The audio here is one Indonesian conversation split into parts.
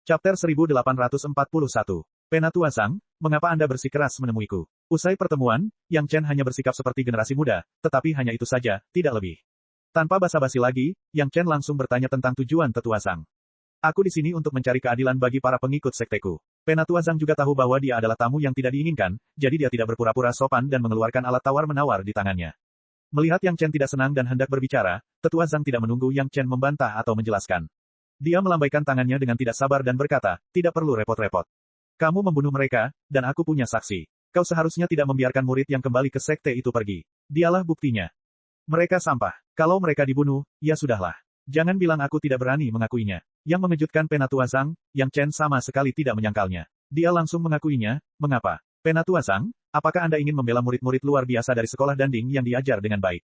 Chapter 1841. Penatua Zhang, mengapa Anda bersikeras menemuiku? Usai pertemuan, Yang Chen hanya bersikap seperti generasi muda, tetapi hanya itu saja, tidak lebih. Tanpa basa-basi lagi, Yang Chen langsung bertanya tentang tujuan Tetua Zhang. Aku di sini untuk mencari keadilan bagi para pengikut sekteku. Penatua Zhang juga tahu bahwa dia adalah tamu yang tidak diinginkan, jadi dia tidak berpura-pura sopan dan mengeluarkan alat tawar-menawar di tangannya. Melihat Yang Chen tidak senang dan hendak berbicara, Tetua Zhang tidak menunggu Yang Chen membantah atau menjelaskan. Dia melambaikan tangannya dengan tidak sabar dan berkata, tidak perlu repot-repot. Kamu membunuh mereka, dan aku punya saksi. Kau seharusnya tidak membiarkan murid yang kembali ke sekte itu pergi. Dialah buktinya. Mereka sampah. Kalau mereka dibunuh, ya sudahlah. Jangan bilang aku tidak berani mengakuinya. Yang mengejutkan Penatua Zhang, Yang Chen sama sekali tidak menyangkalnya. Dia langsung mengakuinya, mengapa? Penatua Zhang, apakah Anda ingin membela murid-murid luar biasa dari sekolah Danding yang diajar dengan baik?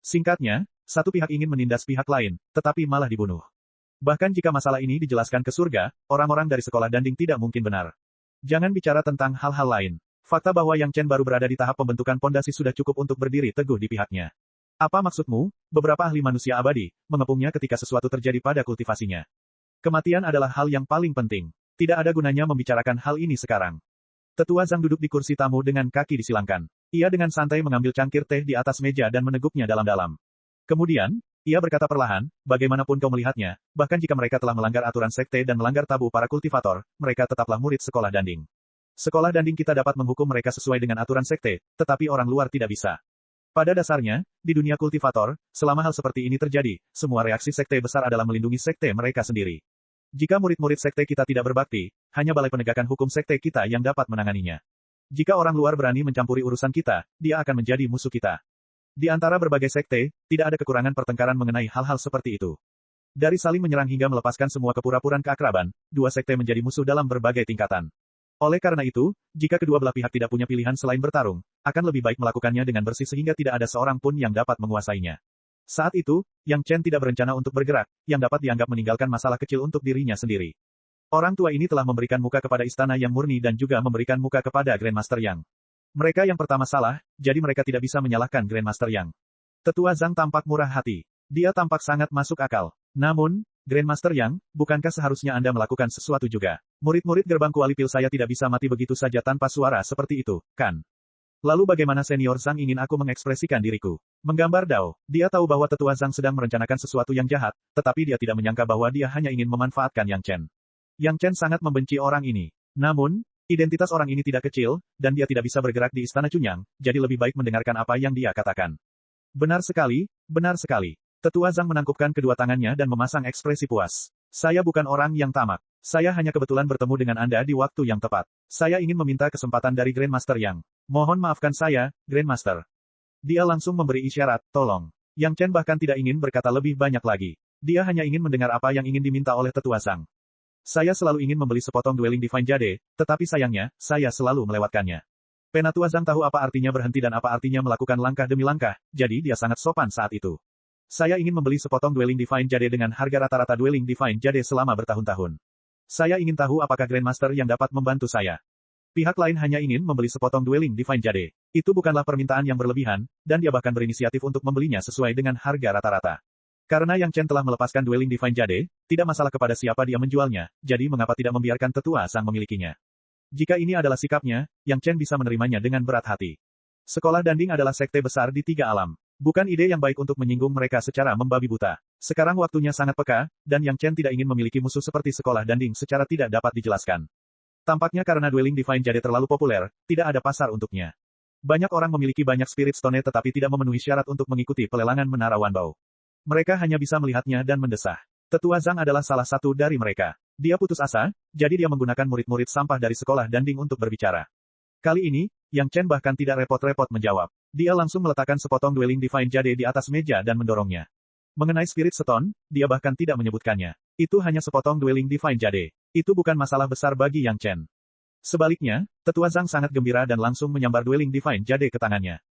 Singkatnya, satu pihak ingin menindas pihak lain, tetapi malah dibunuh. Bahkan jika masalah ini dijelaskan ke surga, orang-orang dari sekolah Danding tidak mungkin benar. Jangan bicara tentang hal-hal lain. Fakta bahwa Yang Chen baru berada di tahap pembentukan pondasi sudah cukup untuk berdiri teguh di pihaknya. Apa maksudmu? Beberapa ahli manusia abadi, mengepungnya ketika sesuatu terjadi pada kultivasinya. Kematian adalah hal yang paling penting. Tidak ada gunanya membicarakan hal ini sekarang. Tetua Zhang duduk di kursi tamu dengan kaki disilangkan. Ia dengan santai mengambil cangkir teh di atas meja dan meneguknya dalam-dalam. Kemudian, ia berkata perlahan, bagaimanapun kau melihatnya, bahkan jika mereka telah melanggar aturan sekte dan melanggar tabu para kultivator, mereka tetaplah murid sekolah Danding. Sekolah Danding kita dapat menghukum mereka sesuai dengan aturan sekte, tetapi orang luar tidak bisa. Pada dasarnya, di dunia kultivator, selama hal seperti ini terjadi, semua reaksi sekte besar adalah melindungi sekte mereka sendiri. Jika murid-murid sekte kita tidak berbakti, hanya balai penegakan hukum sekte kita yang dapat menanganinya. Jika orang luar berani mencampuri urusan kita, dia akan menjadi musuh kita. Di antara berbagai sekte, tidak ada kekurangan pertengkaran mengenai hal-hal seperti itu. Dari saling menyerang hingga melepaskan semua kepura-puraan keakraban, dua sekte menjadi musuh dalam berbagai tingkatan. Oleh karena itu, jika kedua belah pihak tidak punya pilihan selain bertarung, akan lebih baik melakukannya dengan bersih sehingga tidak ada seorang pun yang dapat menguasainya. Saat itu, Yang Chen tidak berencana untuk bergerak, yang dapat dianggap meninggalkan masalah kecil untuk dirinya sendiri. Orang tua ini telah memberikan muka kepada istana yang murni dan juga memberikan muka kepada Grandmaster Yang. Mereka yang pertama salah, jadi mereka tidak bisa menyalahkan Grandmaster Yang. Tetua Zhang tampak murah hati. Dia tampak sangat masuk akal. Namun, Grandmaster Yang, bukankah seharusnya Anda melakukan sesuatu juga? Murid-murid gerbang kualipil saya tidak bisa mati begitu saja tanpa suara seperti itu, kan? Lalu bagaimana senior Zhang ingin aku mengekspresikan diriku? Menggambar Dao, dia tahu bahwa Tetua Zhang sedang merencanakan sesuatu yang jahat, tetapi dia tidak menyangka bahwa dia hanya ingin memanfaatkan Yang Chen. Yang Chen sangat membenci orang ini. Namun, identitas orang ini tidak kecil, dan dia tidak bisa bergerak di Istana Cunyang, jadi lebih baik mendengarkan apa yang dia katakan. Benar sekali, benar sekali. Tetua Zhang menangkupkan kedua tangannya dan memasang ekspresi puas. Saya bukan orang yang tamak. Saya hanya kebetulan bertemu dengan Anda di waktu yang tepat. Saya ingin meminta kesempatan dari Grandmaster Yang. Mohon maafkan saya, Grandmaster. Dia langsung memberi isyarat, tolong. Yang Chen bahkan tidak ingin berkata lebih banyak lagi. Dia hanya ingin mendengar apa yang ingin diminta oleh Tetua Zhang. Saya selalu ingin membeli sepotong Dwelling Divine Jade, tetapi sayangnya, saya selalu melewatkannya. Penatua Zhang tahu apa artinya berhenti dan apa artinya melakukan langkah demi langkah, jadi dia sangat sopan saat itu. Saya ingin membeli sepotong Dwelling Divine Jade dengan harga rata-rata Dwelling Divine Jade selama bertahun-tahun. Saya ingin tahu apakah Grandmaster yang dapat membantu saya. Pihak lain hanya ingin membeli sepotong Dwelling Divine Jade. Itu bukanlah permintaan yang berlebihan, dan dia bahkan berinisiatif untuk membelinya sesuai dengan harga rata-rata. Karena Yang Chen telah melepaskan Dwelling Divine Jade, tidak masalah kepada siapa dia menjualnya, jadi mengapa tidak membiarkan Tetua Zhang memilikinya. Jika ini adalah sikapnya, Yang Chen bisa menerimanya dengan berat hati. Sekolah Danding adalah sekte besar di 3 alam. Bukan ide yang baik untuk menyinggung mereka secara membabi buta. Sekarang waktunya sangat peka, dan Yang Chen tidak ingin memiliki musuh seperti sekolah Danding secara tidak dapat dijelaskan. Tampaknya karena Dwelling Divine Jade terlalu populer, tidak ada pasar untuknya. Banyak orang memiliki banyak Spirit Stone tetapi tidak memenuhi syarat untuk mengikuti pelelangan Menara Wanbao. Mereka hanya bisa melihatnya dan mendesah. Tetua Zhang adalah salah satu dari mereka. Dia putus asa, jadi dia menggunakan murid-murid sampah dari sekolah Danding untuk berbicara. Kali ini, Yang Chen bahkan tidak repot-repot menjawab. Dia langsung meletakkan sepotong Dwelling Divine Jade di atas meja dan mendorongnya. Mengenai Spirit Stone, dia bahkan tidak menyebutkannya. Itu hanya sepotong Dwelling Divine Jade. Itu bukan masalah besar bagi Yang Chen. Sebaliknya, Tetua Zhang sangat gembira dan langsung menyambar Dwelling Divine Jade ke tangannya.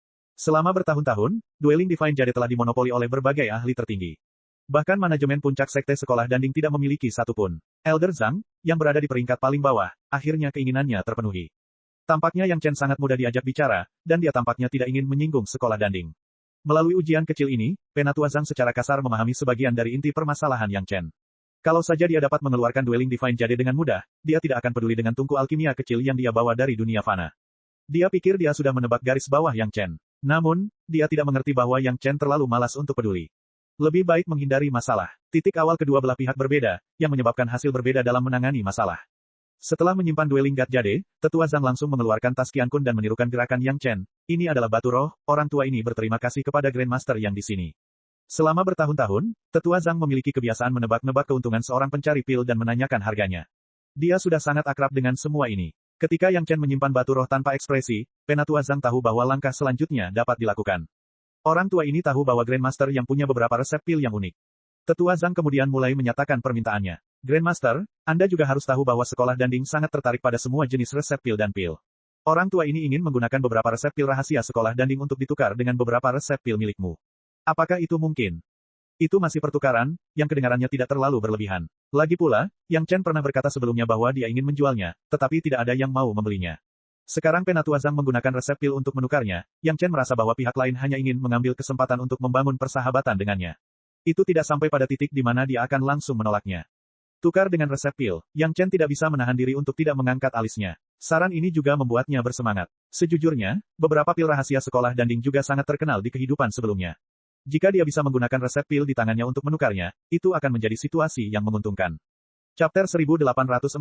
Selama bertahun-tahun, Dwelling Divine Jade telah dimonopoli oleh berbagai ahli tertinggi. Bahkan manajemen puncak sekte sekolah Danding tidak memiliki satupun. Elder Zhang, yang berada di peringkat paling bawah, akhirnya keinginannya terpenuhi. Tampaknya Yang Chen sangat mudah diajak bicara, dan dia tampaknya tidak ingin menyinggung sekolah Danding. Melalui ujian kecil ini, Penatua Zhang secara kasar memahami sebagian dari inti permasalahan Yang Chen. Kalau saja dia dapat mengeluarkan Dueling Divine Jade dengan mudah, dia tidak akan peduli dengan tungku alkimia kecil yang dia bawa dari dunia fana. Dia pikir dia sudah menebak garis bawah Yang Chen. Namun, dia tidak mengerti bahwa Yang Chen terlalu malas untuk peduli. Lebih baik menghindari masalah. Titik awal kedua belah pihak berbeda, yang menyebabkan hasil berbeda dalam menangani masalah. Setelah menyimpan Dueling God Jade, Tetua Zhang langsung mengeluarkan tas Qiankun dan menirukan gerakan Yang Chen. Ini adalah batu roh, orang tua ini berterima kasih kepada Grandmaster yang di sini. Selama bertahun-tahun, Tetua Zhang memiliki kebiasaan menebak-nebak keuntungan seorang pencari pil dan menanyakan harganya. Dia sudah sangat akrab dengan semua ini. Ketika Yang Chen menyimpan batu roh tanpa ekspresi, Penatua Zhang tahu bahwa langkah selanjutnya dapat dilakukan. Orang tua ini tahu bahwa Grandmaster yang punya beberapa resep pil yang unik. Tetua Zhang kemudian mulai menyatakan permintaannya. Grandmaster, Anda juga harus tahu bahwa sekolah Danding sangat tertarik pada semua jenis resep pil dan pil. Orang tua ini ingin menggunakan beberapa resep pil rahasia sekolah Danding untuk ditukar dengan beberapa resep pil milikmu. Apakah itu mungkin? Itu masih pertukaran, yang kedengarannya tidak terlalu berlebihan. Lagi pula, Yang Chen pernah berkata sebelumnya bahwa dia ingin menjualnya, tetapi tidak ada yang mau membelinya. Sekarang Penatua Zhang menggunakan resep pil untuk menukarnya, Yang Chen merasa bahwa pihak lain hanya ingin mengambil kesempatan untuk membangun persahabatan dengannya. Itu tidak sampai pada titik di mana dia akan langsung menolaknya. Tukar dengan resep pil, Yang Chen tidak bisa menahan diri untuk tidak mengangkat alisnya. Saran ini juga membuatnya bersemangat. Sejujurnya, beberapa pil rahasia sekolah Danding juga sangat terkenal di kehidupan sebelumnya. Jika dia bisa menggunakan resep pil di tangannya untuk menukarnya, itu akan menjadi situasi yang menguntungkan. Chapter 1842.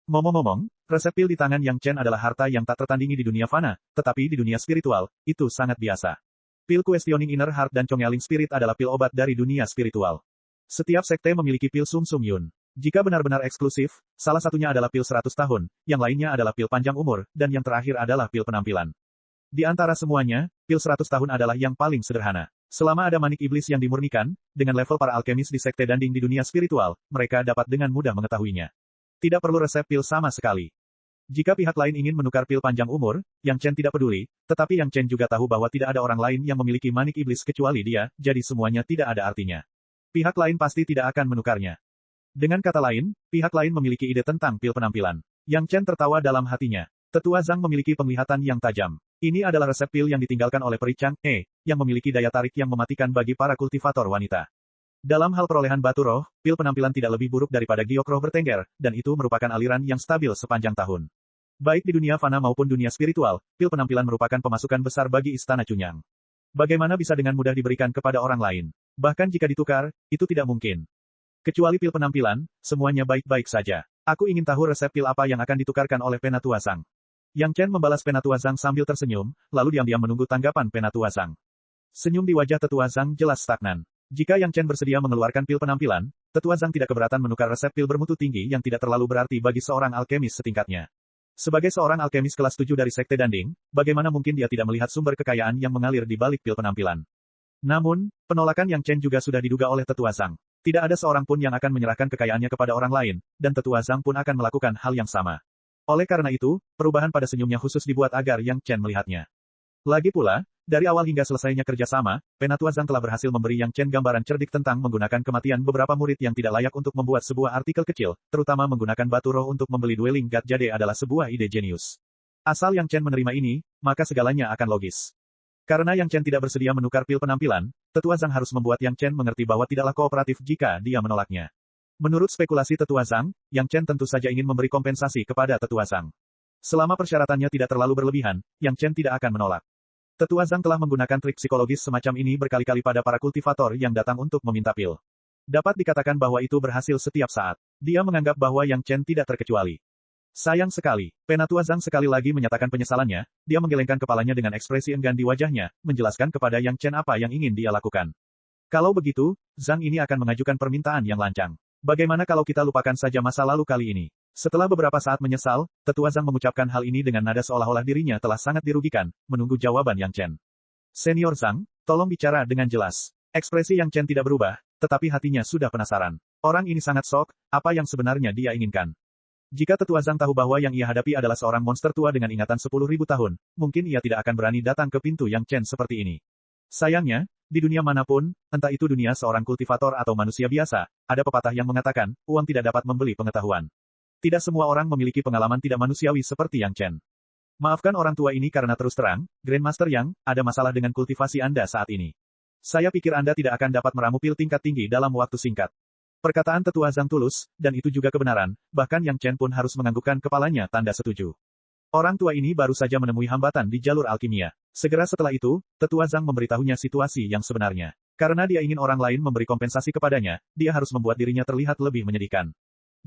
Ngomong-ngomong, resep pil di tangan Yang Chen adalah harta yang tak tertandingi di dunia fana, tetapi di dunia spiritual, itu sangat biasa. Pil Questioning Inner Heart dan Congealing Spirit adalah pil obat dari dunia spiritual. Setiap sekte memiliki pil Sum Sum Yun. Jika benar-benar eksklusif, salah satunya adalah pil 100 tahun, yang lainnya adalah pil panjang umur, dan yang terakhir adalah pil penampilan. Di antara semuanya, pil 100 tahun adalah yang paling sederhana. Selama ada manik iblis yang dimurnikan, dengan level para alkemis di sekte Danding di dunia spiritual, mereka dapat dengan mudah mengetahuinya. Tidak perlu resep pil sama sekali. Jika pihak lain ingin menukar pil panjang umur, Yang Chen tidak peduli, tetapi Yang Chen juga tahu bahwa tidak ada orang lain yang memiliki manik iblis kecuali dia, jadi semuanya tidak ada artinya. Pihak lain pasti tidak akan menukarnya. Dengan kata lain, pihak lain memiliki ide tentang pil penampilan. Yang Chen tertawa dalam hatinya. Tetua Zhang memiliki penglihatan yang tajam. Ini adalah resep pil yang ditinggalkan oleh Peri Chang yang memiliki daya tarik yang mematikan bagi para kultivator wanita. Dalam hal perolehan batu roh, pil penampilan tidak lebih buruk daripada giok roh bertengger, dan itu merupakan aliran yang stabil sepanjang tahun. Baik di dunia fana maupun dunia spiritual, pil penampilan merupakan pemasukan besar bagi Istana Cunyang. Bagaimana bisa dengan mudah diberikan kepada orang lain? Bahkan jika ditukar, itu tidak mungkin. Kecuali pil penampilan, semuanya baik-baik saja. Aku ingin tahu resep pil apa yang akan ditukarkan oleh Penatua Zhang. Yang Chen membalas Penatua Zhang sambil tersenyum, lalu diam-diam menunggu tanggapan Penatua Zhang. Senyum di wajah Tetua Zhang jelas stagnan. Jika Yang Chen bersedia mengeluarkan pil penampilan, Tetua Zhang tidak keberatan menukar resep pil bermutu tinggi yang tidak terlalu berarti bagi seorang alkemis setingkatnya. Sebagai seorang alkemis kelas 7 dari Sekte Danding, bagaimana mungkin dia tidak melihat sumber kekayaan yang mengalir di balik pil penampilan? Namun, penolakan Yang Chen juga sudah diduga oleh Tetua Zhang. Tidak ada seorang pun yang akan menyerahkan kekayaannya kepada orang lain, dan Tetua Zhang pun akan melakukan hal yang sama. Oleh karena itu, perubahan pada senyumnya khusus dibuat agar Yang Chen melihatnya. Lagi pula, dari awal hingga selesainya kerjasama, Penatua Zhang telah berhasil memberi Yang Chen gambaran cerdik tentang menggunakan kematian beberapa murid yang tidak layak untuk membuat sebuah artikel kecil, terutama menggunakan batu roh untuk membeli Dueling God Jade adalah sebuah ide jenius. Asal Yang Chen menerima ini, maka segalanya akan logis. Karena Yang Chen tidak bersedia menukar pil penampilan, Tetua Zhang harus membuat Yang Chen mengerti bahwa tidaklah kooperatif jika dia menolaknya. Menurut spekulasi Tetua Zhang, Yang Chen tentu saja ingin memberi kompensasi kepada Tetua Zhang. Selama persyaratannya tidak terlalu berlebihan, Yang Chen tidak akan menolak. Tetua Zhang telah menggunakan trik psikologis semacam ini berkali-kali pada para kultivator yang datang untuk meminta pil. Dapat dikatakan bahwa itu berhasil setiap saat. Dia menganggap bahwa Yang Chen tidak terkecuali. Sayang sekali, Penatua Zhang sekali lagi menyatakan penyesalannya, dia menggelengkan kepalanya dengan ekspresi enggan di wajahnya, menjelaskan kepada Yang Chen apa yang ingin dia lakukan. Kalau begitu, Zhang ini akan mengajukan permintaan yang lancang. Bagaimana kalau kita lupakan saja masa lalu kali ini? Setelah beberapa saat menyesal, Tetua Zhang mengucapkan hal ini dengan nada seolah-olah dirinya telah sangat dirugikan, menunggu jawaban Yang Chen. Senior Zhang, tolong bicara dengan jelas. Ekspresi Yang Chen tidak berubah, tetapi hatinya sudah penasaran. Orang ini sangat sok, apa yang sebenarnya dia inginkan? Jika Tetua Zhang tahu bahwa yang ia hadapi adalah seorang monster tua dengan ingatan 10.000 tahun, mungkin ia tidak akan berani datang ke pintu Yang Chen seperti ini. Sayangnya, di dunia manapun, entah itu dunia seorang kultivator atau manusia biasa, ada pepatah yang mengatakan, uang tidak dapat membeli pengetahuan. Tidak semua orang memiliki pengalaman tidak manusiawi seperti Yang Chen. Maafkan orang tua ini karena terus terang, Grandmaster Yang, ada masalah dengan kultivasi Anda saat ini. Saya pikir Anda tidak akan dapat meramu pil tingkat tinggi dalam waktu singkat. Perkataan Tetua Zhang tulus, dan itu juga kebenaran, bahkan Yang Chen pun harus menganggukkan kepalanya tanda setuju. Orang tua ini baru saja menemui hambatan di jalur alkimia. Segera setelah itu, Tetua Zhang memberitahunya situasi yang sebenarnya. Karena dia ingin orang lain memberi kompensasi kepadanya, dia harus membuat dirinya terlihat lebih menyedihkan.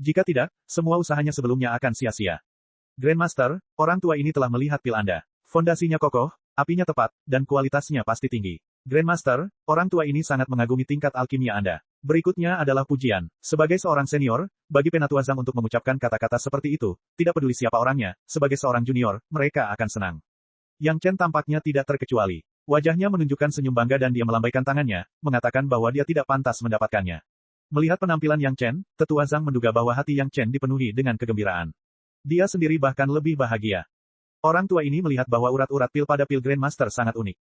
Jika tidak, semua usahanya sebelumnya akan sia-sia. Grandmaster, orang tua ini telah melihat pil Anda. Fondasinya kokoh, apinya tepat, dan kualitasnya pasti tinggi. Grandmaster, orang tua ini sangat mengagumi tingkat alkimia Anda. Berikutnya adalah pujian. Sebagai seorang senior, bagi Penatua Zhang untuk mengucapkan kata-kata seperti itu, tidak peduli siapa orangnya, sebagai seorang junior, mereka akan senang. Yang Chen tampaknya tidak terkecuali. Wajahnya menunjukkan senyum bangga dan dia melambaikan tangannya, mengatakan bahwa dia tidak pantas mendapatkannya. Melihat penampilan Yang Chen, Tetua Zhang menduga bahwa hati Yang Chen dipenuhi dengan kegembiraan. Dia sendiri bahkan lebih bahagia. Orang tua ini melihat bahwa urat-urat pil pada pil Grandmaster sangat unik.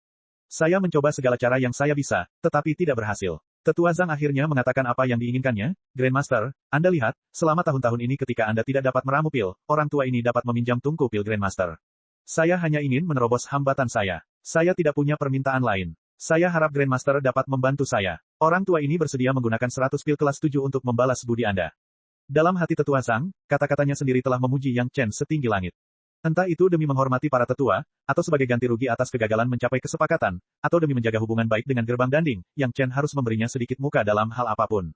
Saya mencoba segala cara yang saya bisa, tetapi tidak berhasil. Tetua Zhang akhirnya mengatakan apa yang diinginkannya, Grandmaster, Anda lihat, selama tahun-tahun ini ketika Anda tidak dapat meramu pil, orang tua ini dapat meminjam tungku pil Grandmaster. Saya hanya ingin menerobos hambatan saya. Saya tidak punya permintaan lain. Saya harap Grandmaster dapat membantu saya. Orang tua ini bersedia menggunakan 100 pil kelas 7 untuk membalas budi Anda. Dalam hati Tetua Zhang, kata-katanya sendiri telah memuji Yang Chen setinggi langit. Entah itu demi menghormati para tetua, atau sebagai ganti rugi atas kegagalan mencapai kesepakatan, atau demi menjaga hubungan baik dengan gerbang danding, Yang Chen harus memberinya sedikit muka dalam hal apapun.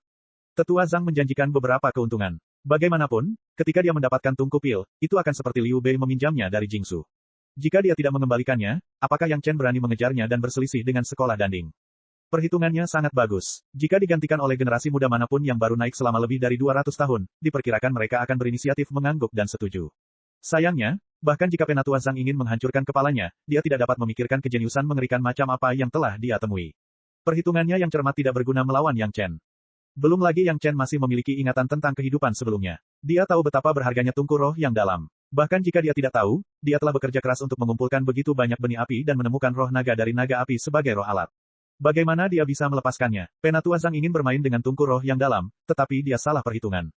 Tetua Zhang menjanjikan beberapa keuntungan. Bagaimanapun, ketika dia mendapatkan tungku pil, itu akan seperti Liu Bei meminjamnya dari Jingsu. Jika dia tidak mengembalikannya, apakah Yang Chen berani mengejarnya dan berselisih dengan sekolah danding? Perhitungannya sangat bagus. Jika digantikan oleh generasi muda manapun yang baru naik selama lebih dari 200 tahun, diperkirakan mereka akan berinisiatif mengangguk dan setuju. Sayangnya, bahkan jika Penatua Zhang ingin menghancurkan kepalanya, dia tidak dapat memikirkan kejeniusan mengerikan macam apa yang telah dia temui. Perhitungannya yang cermat tidak berguna melawan Yang Chen. Belum lagi Yang Chen masih memiliki ingatan tentang kehidupan sebelumnya. Dia tahu betapa berharganya tungku roh yang dalam. Bahkan jika dia tidak tahu, dia telah bekerja keras untuk mengumpulkan begitu banyak benih api dan menemukan roh naga dari naga api sebagai roh alat. Bagaimana dia bisa melepaskannya? Penatua Zhang ingin bermain dengan tungku roh yang dalam, tetapi dia salah perhitungan.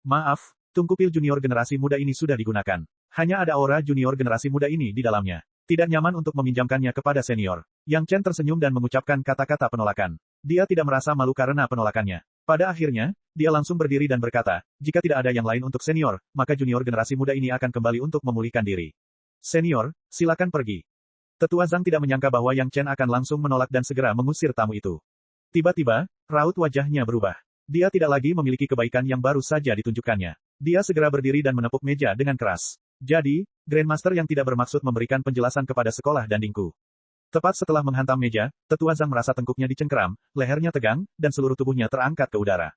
Maaf, tungku pil junior generasi muda ini sudah digunakan. Hanya ada aura junior generasi muda ini di dalamnya. Tidak nyaman untuk meminjamkannya kepada senior. Yang Chen tersenyum dan mengucapkan kata-kata penolakan. Dia tidak merasa malu karena penolakannya. Pada akhirnya, dia langsung berdiri dan berkata, jika tidak ada yang lain untuk senior, maka junior generasi muda ini akan kembali untuk memulihkan diri. Senior, silakan pergi. Tetua Zhang tidak menyangka bahwa Yang Chen akan langsung menolak dan segera mengusir tamu itu. Tiba-tiba, raut wajahnya berubah. Dia tidak lagi memiliki kebaikan yang baru saja ditunjukkannya. Dia segera berdiri dan menepuk meja dengan keras. Jadi, Grandmaster yang tidak bermaksud memberikan penjelasan kepada sekolah dandingku. Tepat setelah menghantam meja, Tetua Zhang merasa tengkuknya dicengkeram, lehernya tegang, dan seluruh tubuhnya terangkat ke udara.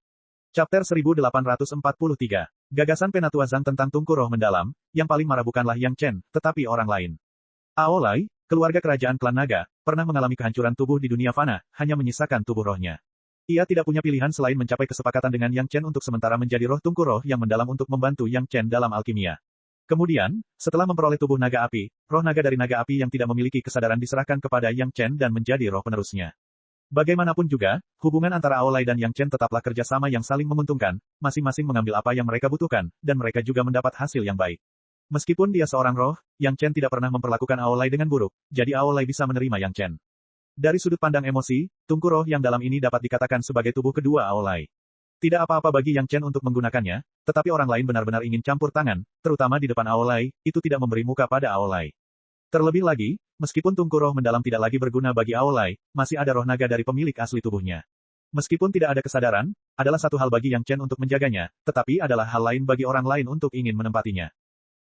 Chapter 1843. Gagasan Penatua Zhang tentang tungku roh mendalam, yang paling marah bukanlah Yang Chen, tetapi orang lain. Aolai, keluarga kerajaan klan naga, pernah mengalami kehancuran tubuh di dunia fana, hanya menyisakan tubuh rohnya. Ia tidak punya pilihan selain mencapai kesepakatan dengan Yang Chen untuk sementara menjadi roh tungku roh yang mendalam untuk membantu Yang Chen dalam alkimia. Kemudian, setelah memperoleh tubuh naga api, roh naga dari naga api yang tidak memiliki kesadaran diserahkan kepada Yang Chen dan menjadi roh penerusnya. Bagaimanapun juga, hubungan antara Aolai dan Yang Chen tetaplah kerjasama yang saling menguntungkan, masing-masing mengambil apa yang mereka butuhkan, dan mereka juga mendapat hasil yang baik. Meskipun dia seorang roh, Yang Chen tidak pernah memperlakukan Aolai dengan buruk, jadi Aolai bisa menerima Yang Chen. Dari sudut pandang emosi, tungku roh yang dalam ini dapat dikatakan sebagai tubuh kedua Aolai. Tidak apa-apa bagi Yang Chen untuk menggunakannya, tetapi orang lain benar-benar ingin campur tangan, terutama di depan Aolai, itu tidak memberi muka pada Aolai. Terlebih lagi, meskipun tungku roh mendalam tidak lagi berguna bagi Aolai, masih ada roh naga dari pemilik asli tubuhnya. Meskipun tidak ada kesadaran, adalah satu hal bagi Yang Chen untuk menjaganya, tetapi adalah hal lain bagi orang lain untuk ingin menempatinya.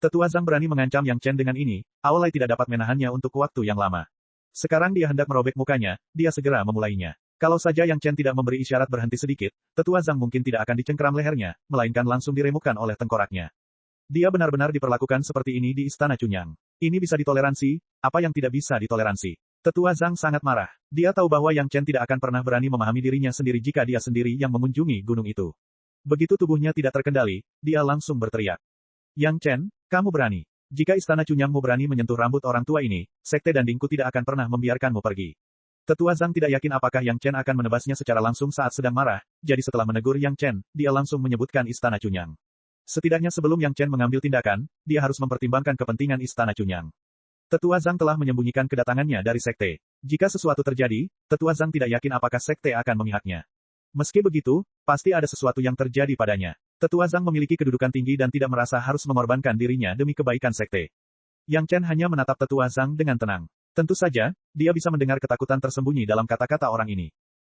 Tetua Zhang berani mengancam Yang Chen dengan ini, Aolai tidak dapat menahannya untuk waktu yang lama. Sekarang dia hendak merobek mukanya, dia segera memulainya. Kalau saja Yang Chen tidak memberi isyarat berhenti sedikit, Tetua Zhang mungkin tidak akan dicengkeram lehernya, melainkan langsung diremukkan oleh tengkoraknya. Dia benar-benar diperlakukan seperti ini di Istana Cunyang. Ini bisa ditoleransi, apa yang tidak bisa ditoleransi. Tetua Zhang sangat marah. Dia tahu bahwa Yang Chen tidak akan pernah berani memahami dirinya sendiri jika dia sendiri yang mengunjungi gunung itu. Begitu tubuhnya tidak terkendali, dia langsung berteriak. Yang Chen, kamu berani. Jika Istana Cunyangmu berani menyentuh rambut orang tua ini, Sekte Dandingku tidak akan pernah membiarkanmu pergi. Tetua Zhang tidak yakin apakah Yang Chen akan menebasnya secara langsung saat sedang marah, jadi setelah menegur Yang Chen, dia langsung menyebutkan Istana Cunyang. Setidaknya sebelum Yang Chen mengambil tindakan, dia harus mempertimbangkan kepentingan Istana Cunyang. Tetua Zhang telah menyembunyikan kedatangannya dari Sekte. Jika sesuatu terjadi, Tetua Zhang tidak yakin apakah Sekte akan memihaknya. Meski begitu, pasti ada sesuatu yang terjadi padanya. Tetua Zhang memiliki kedudukan tinggi dan tidak merasa harus mengorbankan dirinya demi kebaikan sekte. Yang Chen hanya menatap Tetua Zhang dengan tenang. Tentu saja, dia bisa mendengar ketakutan tersembunyi dalam kata-kata orang ini.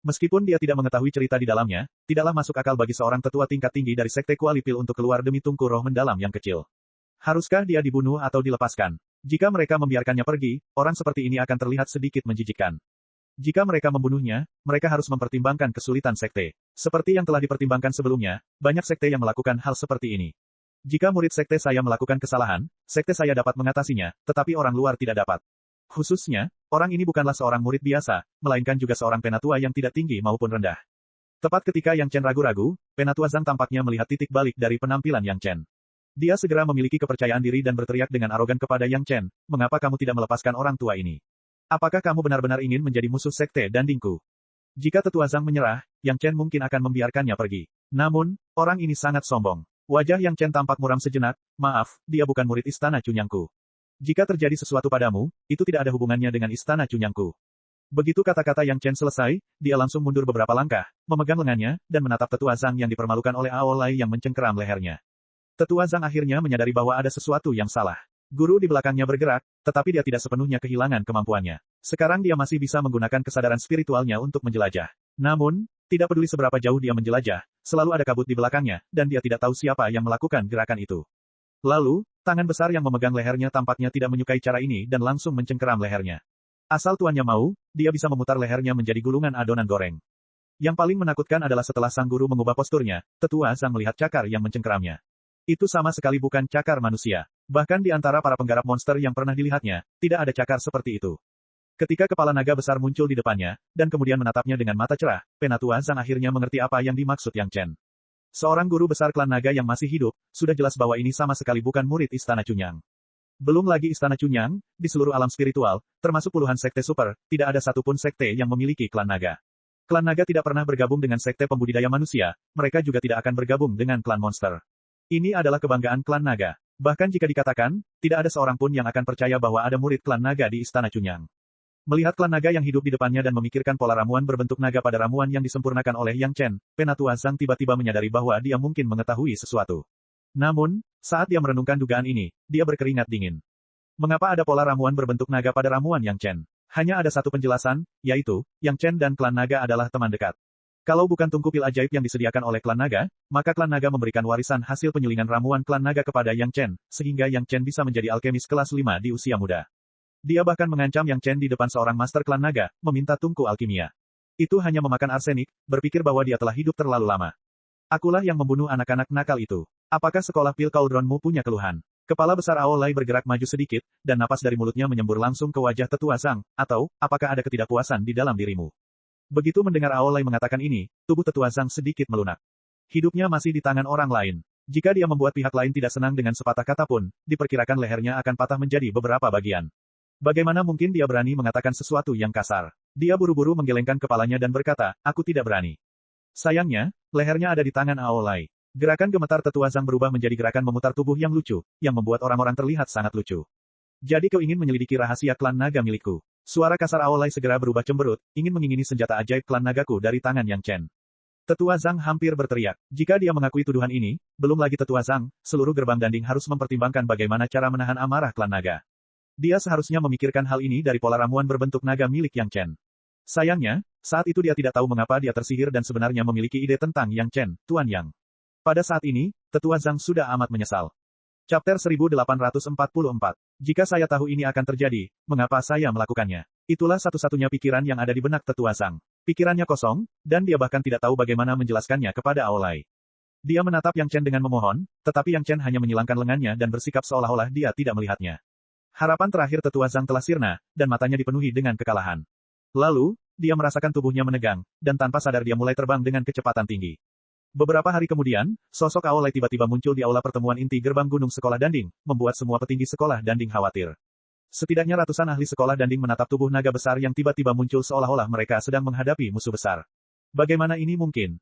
Meskipun dia tidak mengetahui cerita di dalamnya, tidaklah masuk akal bagi seorang tetua tingkat tinggi dari sekte Kualipil untuk keluar demi tungku roh mendalam yang kecil. Haruskah dia dibunuh atau dilepaskan? Jika mereka membiarkannya pergi, orang seperti ini akan terlihat sedikit menjijikkan. Jika mereka membunuhnya, mereka harus mempertimbangkan kesulitan sekte. Seperti yang telah dipertimbangkan sebelumnya, banyak sekte yang melakukan hal seperti ini. Jika murid sekte saya melakukan kesalahan, sekte saya dapat mengatasinya, tetapi orang luar tidak dapat. Khususnya, orang ini bukanlah seorang murid biasa, melainkan juga seorang penatua yang tidak tinggi maupun rendah. Tepat ketika Yang Chen ragu-ragu, Penatua Zhang tampaknya melihat titik balik dari penampilan Yang Chen. Dia segera memiliki kepercayaan diri dan berteriak dengan arogan kepada Yang Chen, "Mengapa kamu tidak melepaskan orang tua ini? Apakah kamu benar-benar ingin menjadi musuh sekte Dandingku?" Jika Tetua Zhang menyerah, Yang Chen mungkin akan membiarkannya pergi. Namun, orang ini sangat sombong. Wajah Yang Chen tampak muram sejenak, "Maaf, dia bukan murid Istana Cunyangku. Jika terjadi sesuatu padamu, itu tidak ada hubungannya dengan Istana Cunyangku." Begitu kata-kata Yang Chen selesai, dia langsung mundur beberapa langkah, memegang lengannya, dan menatap Tetua Zhang yang dipermalukan oleh Aolai yang mencengkeram lehernya. Tetua Zhang akhirnya menyadari bahwa ada sesuatu yang salah. Guru di belakangnya bergerak, tetapi dia tidak sepenuhnya kehilangan kemampuannya. Sekarang dia masih bisa menggunakan kesadaran spiritualnya untuk menjelajah. Namun, tidak peduli seberapa jauh dia menjelajah, selalu ada kabut di belakangnya, dan dia tidak tahu siapa yang melakukan gerakan itu. Lalu, tangan besar yang memegang lehernya tampaknya tidak menyukai cara ini dan langsung mencengkeram lehernya. Asal tuannya mau, dia bisa memutar lehernya menjadi gulungan adonan goreng. Yang paling menakutkan adalah setelah sang guru mengubah posturnya, Tetua Zhang melihat cakar yang mencengkeramnya. Itu sama sekali bukan cakar manusia. Bahkan di antara para penggarap monster yang pernah dilihatnya, tidak ada cakar seperti itu. Ketika kepala naga besar muncul di depannya, dan kemudian menatapnya dengan mata cerah, Penatua Zhang akhirnya mengerti apa yang dimaksud Yang Chen. Seorang guru besar klan naga yang masih hidup, sudah jelas bahwa ini sama sekali bukan murid Istana Cunyang. Belum lagi Istana Cunyang, di seluruh alam spiritual, termasuk puluhan sekte super, tidak ada satupun sekte yang memiliki klan naga. Klan naga tidak pernah bergabung dengan sekte pembudidaya manusia, mereka juga tidak akan bergabung dengan klan monster. Ini adalah kebanggaan klan naga. Bahkan jika dikatakan, tidak ada seorang pun yang akan percaya bahwa ada murid klan naga di Istana Cunyang. Melihat klan naga yang hidup di depannya dan memikirkan pola ramuan berbentuk naga pada ramuan yang disempurnakan oleh Yang Chen, Penatua Zhang tiba-tiba menyadari bahwa dia mungkin mengetahui sesuatu. Namun, saat dia merenungkan dugaan ini, dia berkeringat dingin. Mengapa ada pola ramuan berbentuk naga pada ramuan Yang Chen? Hanya ada satu penjelasan, yaitu, Yang Chen dan klan naga adalah teman dekat. Kalau bukan tungku pil ajaib yang disediakan oleh klan naga, maka klan naga memberikan warisan hasil penyulingan ramuan klan naga kepada Yang Chen, sehingga Yang Chen bisa menjadi alkemis kelas 5 di usia muda. Dia bahkan mengancam Yang Chen di depan seorang master klan naga, meminta tungku alkimia. Itu hanya memakan arsenik, berpikir bahwa dia telah hidup terlalu lama. Akulah yang membunuh anak-anak nakal itu. Apakah sekolah pil Cauldronmu punya keluhan? Kepala besar Aolai bergerak maju sedikit, dan napas dari mulutnya menyembur langsung ke wajah Tetua Zhang, atau, apakah ada ketidakpuasan di dalam dirimu? Begitu mendengar Aolai mengatakan ini, tubuh Tetua Zhang sedikit melunak. Hidupnya masih di tangan orang lain. Jika dia membuat pihak lain tidak senang dengan sepatah kata pun, diperkirakan lehernya akan patah menjadi beberapa bagian. Bagaimana mungkin dia berani mengatakan sesuatu yang kasar? Dia buru-buru menggelengkan kepalanya dan berkata, "Aku tidak berani." Sayangnya, lehernya ada di tangan Aolai. Gerakan gemetar Tetua Zhang berubah menjadi gerakan memutar tubuh yang lucu, yang membuat orang-orang terlihat sangat lucu. "Jadi kau ingin menyelidiki rahasia klan naga milikku?" Suara kasar Aolai segera berubah cemberut, ingin mengingini senjata ajaib klan nagaku dari tangan Yang Chen. Tetua Zhang hampir berteriak. Jika dia mengakui tuduhan ini, belum lagi Tetua Zhang, seluruh gerbang danding harus mempertimbangkan bagaimana cara menahan amarah klan naga. Dia seharusnya memikirkan hal ini dari pola ramuan berbentuk naga milik Yang Chen. Sayangnya, saat itu dia tidak tahu mengapa dia tersihir dan sebenarnya memiliki ide tentang Yang Chen, Tuan Yang. Pada saat ini, Tetua Zhang sudah amat menyesal. Chapter 1844. Jika saya tahu ini akan terjadi, mengapa saya melakukannya? Itulah satu-satunya pikiran yang ada di benak Tetua Zhang. Pikirannya kosong, dan dia bahkan tidak tahu bagaimana menjelaskannya kepada Aolai. Dia menatap Yang Chen dengan memohon, tetapi Yang Chen hanya menyilangkan lengannya dan bersikap seolah-olah dia tidak melihatnya. Harapan terakhir Tetua Zhang telah sirna, dan matanya dipenuhi dengan kekalahan. Lalu, dia merasakan tubuhnya menegang, dan tanpa sadar dia mulai terbang dengan kecepatan tinggi. Beberapa hari kemudian, sosok Aolai tiba-tiba muncul di aula pertemuan inti gerbang gunung sekolah danding, membuat semua petinggi sekolah danding khawatir. Setidaknya ratusan ahli sekolah danding menatap tubuh naga besar yang tiba-tiba muncul seolah-olah mereka sedang menghadapi musuh besar. Bagaimana ini mungkin?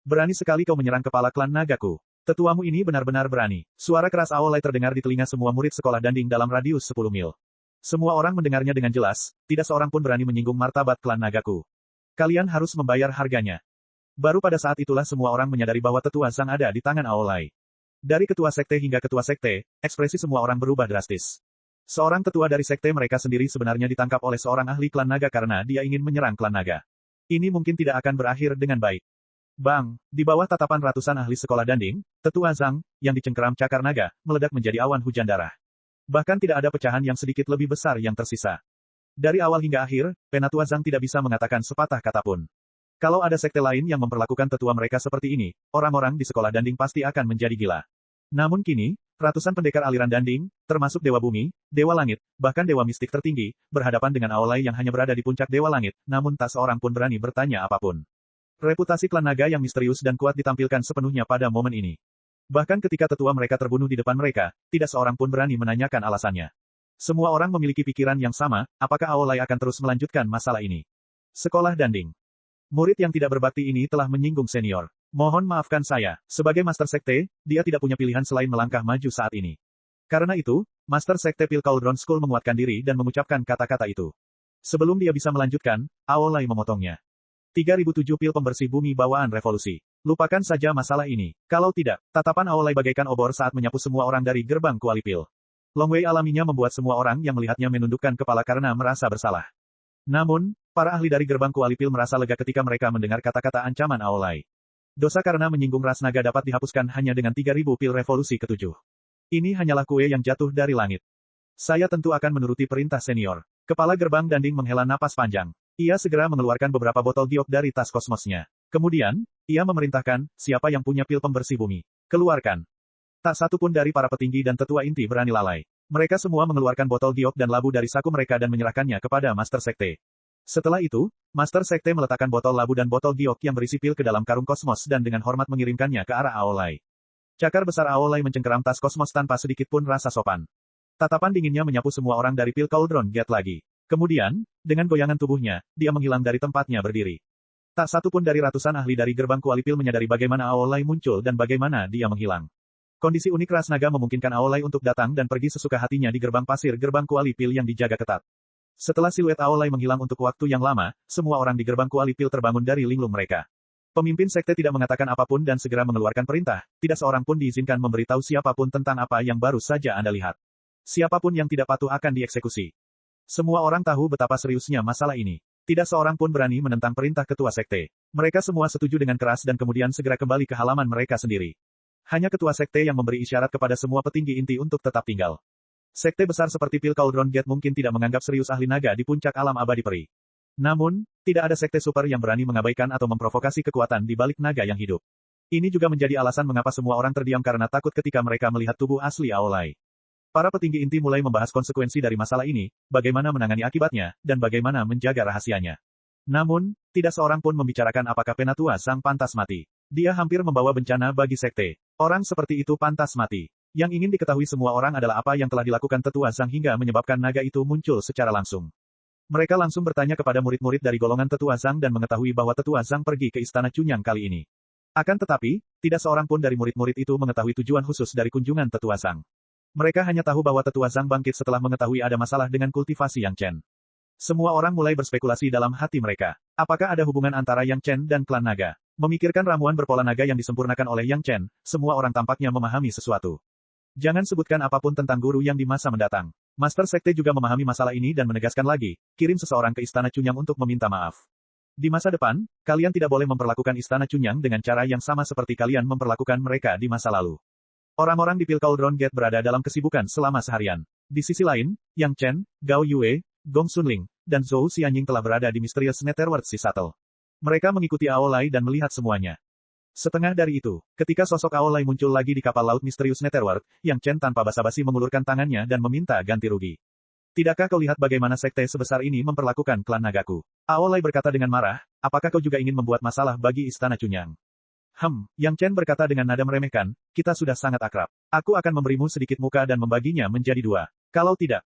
Berani sekali kau menyerang kepala klan nagaku. Tetuamu ini benar-benar berani. Suara keras Aolai terdengar di telinga semua murid sekolah danding dalam radius 10 mil. Semua orang mendengarnya dengan jelas, tidak seorang pun berani menyinggung martabat klan nagaku. Kalian harus membayar harganya. Baru pada saat itulah semua orang menyadari bahwa tetua Zhang ada di tangan Aolai. Dari ketua sekte hingga ketua sekte, ekspresi semua orang berubah drastis. Seorang tetua dari sekte mereka sendiri sebenarnya ditangkap oleh seorang ahli klan naga karena dia ingin menyerang klan naga. Ini mungkin tidak akan berakhir dengan baik. Bang, di bawah tatapan ratusan ahli sekolah danding, tetua Zhang, yang dicengkeram cakar naga, meledak menjadi awan hujan darah. Bahkan tidak ada pecahan yang sedikit lebih besar yang tersisa. Dari awal hingga akhir, Penatua Zhang tidak bisa mengatakan sepatah kata pun. Kalau ada sekte lain yang memperlakukan tetua mereka seperti ini, orang-orang di sekolah danding pasti akan menjadi gila. Namun kini, ratusan pendekar aliran danding, termasuk Dewa Bumi, Dewa Langit, bahkan Dewa Mistik tertinggi, berhadapan dengan Aolai yang hanya berada di puncak Dewa Langit, namun tak seorang pun berani bertanya apapun. Reputasi klan naga yang misterius dan kuat ditampilkan sepenuhnya pada momen ini. Bahkan ketika tetua mereka terbunuh di depan mereka, tidak seorang pun berani menanyakan alasannya. Semua orang memiliki pikiran yang sama, apakah Aolai akan terus melanjutkan masalah ini. Sekolah danding. Murid yang tidak berbakti ini telah menyinggung senior. Mohon maafkan saya, sebagai Master Sekte, dia tidak punya pilihan selain melangkah maju saat ini. Karena itu, Master Sekte Pil Cauldron School menguatkan diri dan mengucapkan kata-kata itu. Sebelum dia bisa melanjutkan, Aolai memotongnya. 3007 pil pembersih bumi bawaan revolusi. Lupakan saja masalah ini. Kalau tidak, tatapan Aolai bagaikan obor saat menyapu semua orang dari gerbang Kuali Pil. Long Wei alaminya membuat semua orang yang melihatnya menundukkan kepala karena merasa bersalah. Namun, para ahli dari gerbang Kuali Pil merasa lega ketika mereka mendengar kata-kata ancaman Aolai. Dosa karena menyinggung ras naga dapat dihapuskan hanya dengan 3000 pil revolusi ke-7. Ini hanyalah kue yang jatuh dari langit. Saya tentu akan menuruti perintah senior. Kepala gerbang danding menghela napas panjang. Ia segera mengeluarkan beberapa botol giok dari tas kosmosnya. Kemudian, ia memerintahkan, siapa yang punya pil pembersih bumi? Keluarkan. Tak satu pun dari para petinggi dan tetua inti berani lalai. Mereka semua mengeluarkan botol giok dan labu dari saku mereka dan menyerahkannya kepada Master Sekte. Setelah itu, Master Sekte meletakkan botol labu dan botol giok yang berisi pil ke dalam karung kosmos dan dengan hormat mengirimkannya ke arah Aolai. Cakar besar Aolai mencengkeram tas kosmos tanpa sedikit pun rasa sopan. Tatapan dinginnya menyapu semua orang dari pil Cauldron Gate lagi. Kemudian, dengan goyangan tubuhnya, dia menghilang dari tempatnya berdiri. Tak satu pun dari ratusan ahli dari gerbang Kuali Pil menyadari bagaimana Aolai muncul dan bagaimana dia menghilang. Kondisi unik ras naga memungkinkan Aolai untuk datang dan pergi sesuka hatinya di gerbang pasir gerbang Kuali Pil yang dijaga ketat. Setelah siluet Aolai menghilang untuk waktu yang lama, semua orang di gerbang Kuali Pil terbangun dari linglung mereka. Pemimpin sekte tidak mengatakan apapun dan segera mengeluarkan perintah, tidak seorang pun diizinkan memberitahu siapapun tentang apa yang baru saja Anda lihat. Siapapun yang tidak patuh akan dieksekusi. Semua orang tahu betapa seriusnya masalah ini. Tidak seorang pun berani menentang perintah ketua sekte. Mereka semua setuju dengan keras dan kemudian segera kembali ke halaman mereka sendiri. Hanya ketua sekte yang memberi isyarat kepada semua petinggi inti untuk tetap tinggal. Sekte besar seperti Pil Cauldron Gate mungkin tidak menganggap serius ahli naga di puncak alam abadi peri. Namun, tidak ada sekte super yang berani mengabaikan atau memprovokasi kekuatan di balik naga yang hidup. Ini juga menjadi alasan mengapa semua orang terdiam karena takut ketika mereka melihat tubuh asli Aolai. Para petinggi inti mulai membahas konsekuensi dari masalah ini, bagaimana menangani akibatnya, dan bagaimana menjaga rahasianya. Namun, tidak seorang pun membicarakan apakah Penatua Zhang pantas mati. Dia hampir membawa bencana bagi sekte. Orang seperti itu pantas mati. Yang ingin diketahui semua orang adalah apa yang telah dilakukan Tetua Zhang hingga menyebabkan naga itu muncul secara langsung. Mereka langsung bertanya kepada murid-murid dari golongan Tetua Zhang dan mengetahui bahwa Tetua Zhang pergi ke Istana Cunyang kali ini. Akan tetapi, tidak seorang pun dari murid-murid itu mengetahui tujuan khusus dari kunjungan Tetua Zhang. Mereka hanya tahu bahwa Tetua Zhang bangkit setelah mengetahui ada masalah dengan kultivasi Yang Chen. Semua orang mulai berspekulasi dalam hati mereka. Apakah ada hubungan antara Yang Chen dan klan naga? Memikirkan ramuan berpola naga yang disempurnakan oleh Yang Chen, semua orang tampaknya memahami sesuatu. Jangan sebutkan apapun tentang guru yang di masa mendatang. Master Sekte juga memahami masalah ini dan menegaskan lagi, kirim seseorang ke Istana Cunyang untuk meminta maaf. Di masa depan, kalian tidak boleh memperlakukan Istana Cunyang dengan cara yang sama seperti kalian memperlakukan mereka di masa lalu. Orang-orang di Pil Cauldron Gate berada dalam kesibukan selama seharian. Di sisi lain, Yang Chen, Gao Yue, Gong Sunling, dan Zhou Xianying telah berada di Mysterious Netherworld Sea Shuttle. Mereka mengikuti Aolai dan melihat semuanya. Setengah dari itu, ketika sosok Aolai muncul lagi di kapal laut Mysterious Netherworld, Yang Chen tanpa basa-basi mengulurkan tangannya dan meminta ganti rugi. Tidakkah kau lihat bagaimana sekte sebesar ini memperlakukan klan nagaku? Aolai berkata dengan marah, apakah kau juga ingin membuat masalah bagi Istana Cunyang? Yang Chen berkata dengan nada meremehkan, kita sudah sangat akrab. Aku akan memberimu sedikit muka dan membaginya menjadi dua. Kalau tidak.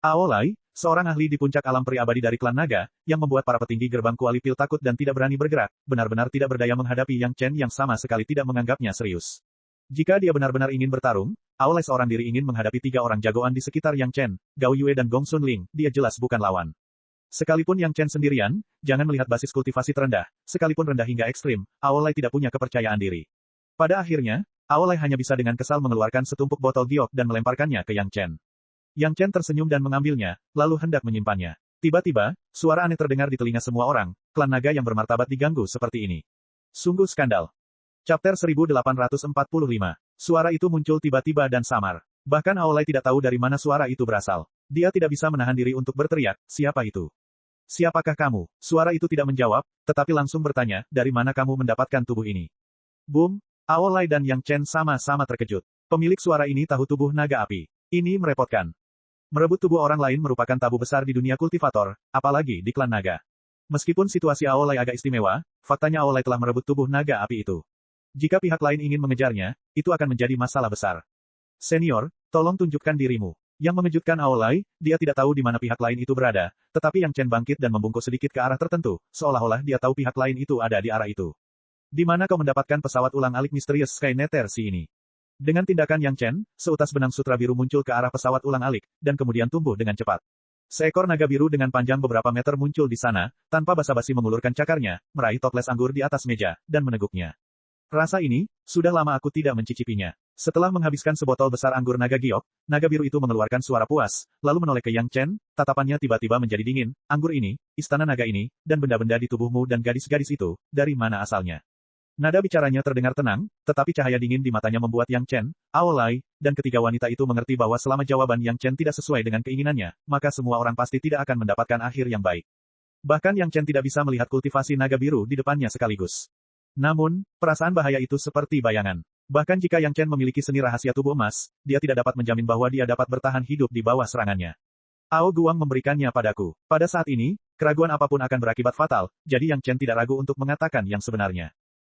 Aolai, seorang ahli di puncak alam peri abadi dari klan naga, yang membuat para petinggi gerbang Kuali Pil takut dan tidak berani bergerak, benar-benar tidak berdaya menghadapi Yang Chen yang sama sekali tidak menganggapnya serius. Jika dia benar-benar ingin bertarung, Aolai seorang diri ingin menghadapi 3 orang jagoan di sekitar Yang Chen, Gao Yue dan Gong Sunling, dia jelas bukan lawan. Sekalipun Yang Chen sendirian, jangan melihat basis kultivasi terendah, sekalipun rendah hingga ekstrim, Aolai tidak punya kepercayaan diri. Pada akhirnya, Aolai hanya bisa dengan kesal mengeluarkan setumpuk botol giok dan melemparkannya ke Yang Chen. Yang Chen tersenyum dan mengambilnya, lalu hendak menyimpannya. Tiba-tiba, suara aneh terdengar di telinga semua orang, klan naga yang bermartabat diganggu seperti ini. Sungguh skandal. Chapter 1845. Suara itu muncul tiba-tiba dan samar. Bahkan Aolai tidak tahu dari mana suara itu berasal. Dia tidak bisa menahan diri untuk berteriak, siapa itu? Siapakah kamu? Suara itu tidak menjawab, tetapi langsung bertanya, dari mana kamu mendapatkan tubuh ini? Boom! Aolai dan Yang Chen sama-sama terkejut. Pemilik suara ini tahu tubuh naga api. Ini merepotkan. Merebut tubuh orang lain merupakan tabu besar di dunia kultivator, apalagi di klan naga. Meskipun situasi Aolai agak istimewa, faktanya Aolai telah merebut tubuh naga api itu. Jika pihak lain ingin mengejarnya, itu akan menjadi masalah besar. Senior, tolong tunjukkan dirimu. Yang mengejutkan Aolai, dia tidak tahu di mana pihak lain itu berada, tetapi Yang Chen bangkit dan membungkuk sedikit ke arah tertentu, seolah-olah dia tahu pihak lain itu ada di arah itu. Di mana kau mendapatkan pesawat ulang-alik misterius Skynetter si ini? Dengan tindakan Yang Chen, seutas benang sutra biru muncul ke arah pesawat ulang-alik, dan kemudian tumbuh dengan cepat. Seekor naga biru dengan panjang beberapa meter muncul di sana, tanpa basa-basi mengulurkan cakarnya, meraih toples anggur di atas meja, dan meneguknya. Rasa ini, sudah lama aku tidak mencicipinya. Setelah menghabiskan sebotol besar anggur naga giok, naga biru itu mengeluarkan suara puas, lalu menoleh ke Yang Chen, tatapannya tiba-tiba menjadi dingin, anggur ini, istana naga ini, dan benda-benda di tubuhmu dan gadis-gadis itu, dari mana asalnya? Nada bicaranya terdengar tenang, tetapi cahaya dingin di matanya membuat Yang Chen, Aolai, dan ketiga wanita itu mengerti bahwa selama jawaban Yang Chen tidak sesuai dengan keinginannya, maka semua orang pasti tidak akan mendapatkan akhir yang baik. Bahkan Yang Chen tidak bisa melihat kultivasi naga biru di depannya sekaligus. Namun, perasaan bahaya itu seperti bayangan. Bahkan jika Yang Chen memiliki seni rahasia tubuh emas, dia tidak dapat menjamin bahwa dia dapat bertahan hidup di bawah serangannya. Ao Guang memberikannya padaku. Pada saat ini, keraguan apapun akan berakibat fatal, jadi Yang Chen tidak ragu untuk mengatakan yang sebenarnya.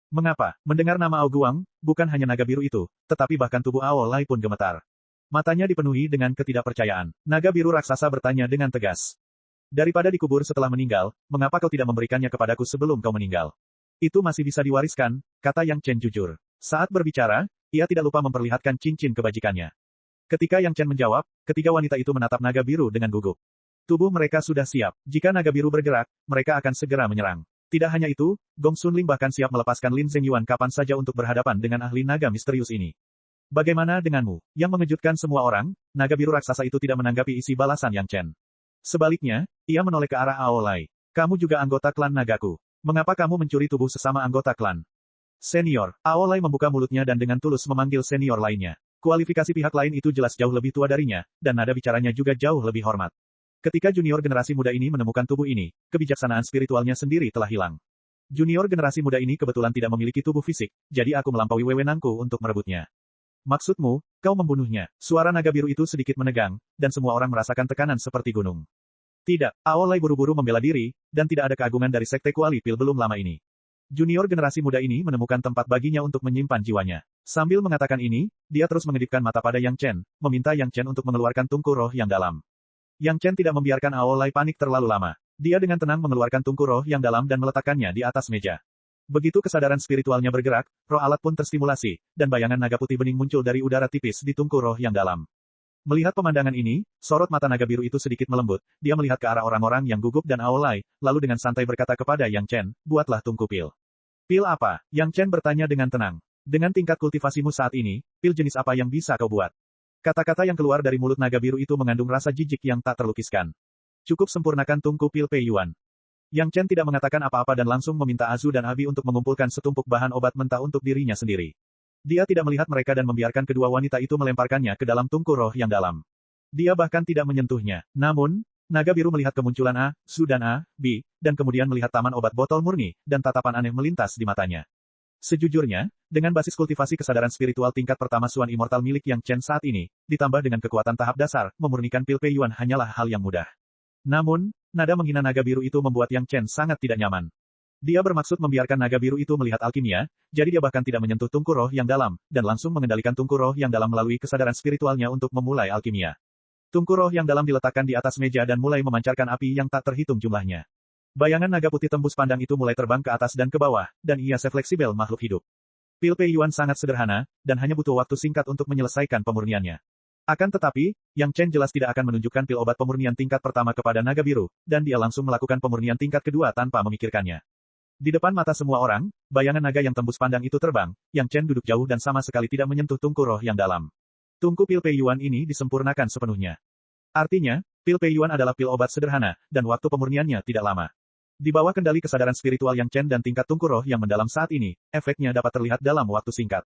Mengapa? Mendengar nama Ao Guang, bukan hanya naga biru itu, tetapi bahkan tubuh Aolai pun gemetar. Matanya dipenuhi dengan ketidakpercayaan. Naga biru raksasa bertanya dengan tegas. Daripada dikubur setelah meninggal, mengapa kau tidak memberikannya kepadaku sebelum kau meninggal? Itu masih bisa diwariskan, kata Yang Chen jujur. Saat berbicara, ia tidak lupa memperlihatkan cincin kebajikannya. Ketika Yang Chen menjawab, ketiga wanita itu menatap naga biru dengan gugup. Tubuh mereka sudah siap. Jika naga biru bergerak, mereka akan segera menyerang. Tidak hanya itu, Gong Sunling bahkan siap melepaskan Lin Zhengyuan kapan saja untuk berhadapan dengan ahli naga misterius ini. Bagaimana denganmu? Yang mengejutkan semua orang, naga biru raksasa itu tidak menanggapi isi balasan Yang Chen. Sebaliknya, ia menoleh ke arah Aolai. Kamu juga anggota klan nagaku. Mengapa kamu mencuri tubuh sesama anggota klan? Senior, Aolai membuka mulutnya dan dengan tulus memanggil senior lainnya. Kualifikasi pihak lain itu jelas jauh lebih tua darinya, dan nada bicaranya juga jauh lebih hormat. Ketika junior generasi muda ini menemukan tubuh ini, kebijaksanaan spiritualnya sendiri telah hilang. Junior generasi muda ini kebetulan tidak memiliki tubuh fisik, jadi aku melampaui wewenangku untuk merebutnya. Maksudmu, kau membunuhnya? Suara naga biru itu sedikit menegang, dan semua orang merasakan tekanan seperti gunung. Tidak, Aolai buru-buru membela diri, dan tidak ada keagungan dari Sekte Kuali Pil belum lama ini. Junior generasi muda ini menemukan tempat baginya untuk menyimpan jiwanya. Sambil mengatakan ini, dia terus mengedipkan mata pada Yang Chen, meminta Yang Chen untuk mengeluarkan tungku roh yang dalam. Yang Chen tidak membiarkan Aolai panik terlalu lama. Dia dengan tenang mengeluarkan tungku roh yang dalam dan meletakkannya di atas meja. Begitu kesadaran spiritualnya bergerak, roh alat pun terstimulasi, dan bayangan naga putih bening muncul dari udara tipis di tungku roh yang dalam. Melihat pemandangan ini, sorot mata naga biru itu sedikit melembut, dia melihat ke arah orang-orang yang gugup dan Aolai, lalu dengan santai berkata kepada Yang Chen, buatlah tungku pil. Pil apa? Yang Chen bertanya dengan tenang. Dengan tingkat kultivasimu saat ini, pil jenis apa yang bisa kau buat? Kata-kata yang keluar dari mulut naga biru itu mengandung rasa jijik yang tak terlukiskan. Cukup sempurnakan tungku pil Pei Yuan. Yang Chen tidak mengatakan apa-apa dan langsung meminta Azu dan Abi untuk mengumpulkan setumpuk bahan obat mentah untuk dirinya sendiri. Dia tidak melihat mereka dan membiarkan kedua wanita itu melemparkannya ke dalam tungku roh yang dalam. Dia bahkan tidak menyentuhnya. Namun, naga biru melihat kemunculan A, Su dan A, B, dan kemudian melihat taman obat botol murni, dan tatapan aneh melintas di matanya. Sejujurnya, dengan basis kultivasi kesadaran spiritual tingkat pertama Suan Immortal milik Yang Chen saat ini, ditambah dengan kekuatan tahap dasar, memurnikan pil Pei Yuan hanyalah hal yang mudah. Namun, nada menghina naga biru itu membuat Yang Chen sangat tidak nyaman. Dia bermaksud membiarkan naga biru itu melihat alkimia, jadi dia bahkan tidak menyentuh tungku roh yang dalam, dan langsung mengendalikan tungku roh yang dalam melalui kesadaran spiritualnya untuk memulai alkimia. Tungku roh yang dalam diletakkan di atas meja dan mulai memancarkan api yang tak terhitung jumlahnya. Bayangan naga putih tembus pandang itu mulai terbang ke atas dan ke bawah, dan ia sefleksibel makhluk hidup. Pil Pei Yuan sangat sederhana, dan hanya butuh waktu singkat untuk menyelesaikan pemurniannya. Akan tetapi, Yang Chen jelas tidak akan menunjukkan pil obat pemurnian tingkat pertama kepada naga biru, dan dia langsung melakukan pemurnian tingkat kedua tanpa memikirkannya. Di depan mata semua orang, bayangan naga yang tembus pandang itu terbang, Yang Chen duduk jauh dan sama sekali tidak menyentuh tungku roh yang dalam. Tungku pil Pei Yuan ini disempurnakan sepenuhnya. Artinya, pil Pei Yuan adalah pil obat sederhana, dan waktu pemurniannya tidak lama. Di bawah kendali kesadaran spiritual Yang Chen dan tingkat tungku roh yang mendalam saat ini, efeknya dapat terlihat dalam waktu singkat.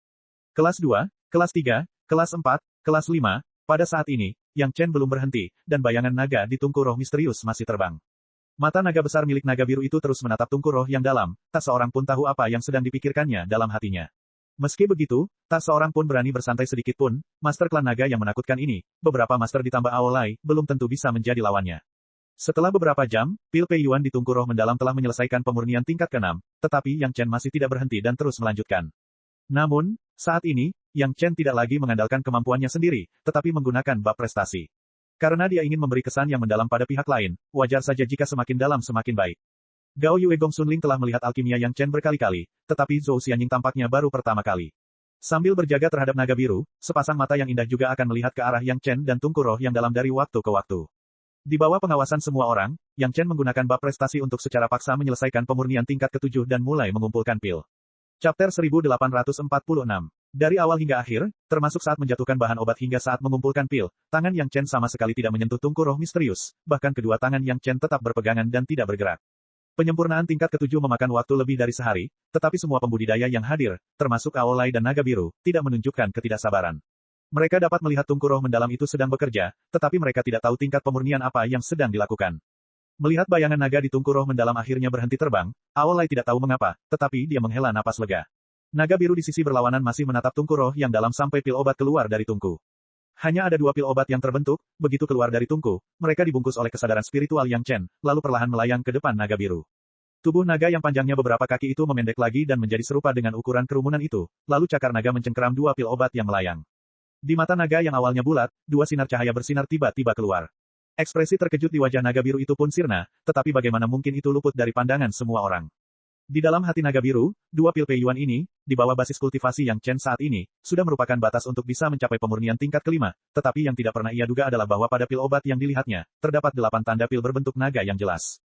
Kelas 2, kelas 3, kelas 4, kelas 5, pada saat ini, Yang Chen belum berhenti, dan bayangan naga di tungku roh misterius masih terbang. Mata naga besar milik naga biru itu terus menatap tungku roh yang dalam, tak seorang pun tahu apa yang sedang dipikirkannya dalam hatinya. Meski begitu, tak seorang pun berani bersantai sedikit pun, master klan naga yang menakutkan ini, beberapa master ditambah Aolai, belum tentu bisa menjadi lawannya. Setelah beberapa jam, pil Pei Yuan di tungku roh mendalam telah menyelesaikan pemurnian tingkat ke-6, tetapi Yang Chen masih tidak berhenti dan terus melanjutkan. Namun, saat ini, Yang Chen tidak lagi mengandalkan kemampuannya sendiri, tetapi menggunakan bab prestasi. Karena dia ingin memberi kesan yang mendalam pada pihak lain, wajar saja jika semakin dalam semakin baik. Gao Yue Gong Sunling telah melihat alkimia Yang Chen berkali-kali, tetapi Zhou Xianying tampaknya baru pertama kali. Sambil berjaga terhadap naga biru, sepasang mata yang indah juga akan melihat ke arah Yang Chen dan tungku roh yang dalam dari waktu ke waktu. Di bawah pengawasan semua orang, Yang Chen menggunakan bab prestasi untuk secara paksa menyelesaikan pemurnian tingkat ke-7 dan mulai mengumpulkan pil. Chapter 1846. Dari awal hingga akhir, termasuk saat menjatuhkan bahan obat hingga saat mengumpulkan pil, tangan Yang Chen sama sekali tidak menyentuh tungku roh misterius, bahkan kedua tangan Yang Chen tetap berpegangan dan tidak bergerak. Penyempurnaan tingkat ke-7 memakan waktu lebih dari sehari, tetapi semua pembudidaya yang hadir, termasuk Aolai dan naga biru, tidak menunjukkan ketidaksabaran. Mereka dapat melihat tungku roh mendalam itu sedang bekerja, tetapi mereka tidak tahu tingkat pemurnian apa yang sedang dilakukan. Melihat bayangan naga di tungku roh mendalam akhirnya berhenti terbang, Aolai tidak tahu mengapa, tetapi dia menghela napas lega. Naga biru di sisi berlawanan masih menatap tungku roh yang dalam sampai pil obat keluar dari tungku. Hanya ada 2 pil obat yang terbentuk, begitu keluar dari tungku, mereka dibungkus oleh kesadaran spiritual Yang Chen, lalu perlahan melayang ke depan naga biru. Tubuh naga yang panjangnya beberapa kaki itu memendek lagi dan menjadi serupa dengan ukuran kerumunan itu, lalu cakar naga mencengkeram 2 pil obat yang melayang. Di mata naga yang awalnya bulat, 2 sinar cahaya bersinar tiba-tiba keluar. Ekspresi terkejut di wajah naga biru itu pun sirna, tetapi bagaimana mungkin itu luput dari pandangan semua orang. Di dalam hati naga biru, 2 pil Pei Yuan ini, di bawah basis kultivasi Yang Chen saat ini, sudah merupakan batas untuk bisa mencapai pemurnian tingkat ke-5, tetapi yang tidak pernah ia duga adalah bahwa pada pil obat yang dilihatnya, terdapat 8 tanda pil berbentuk naga yang jelas.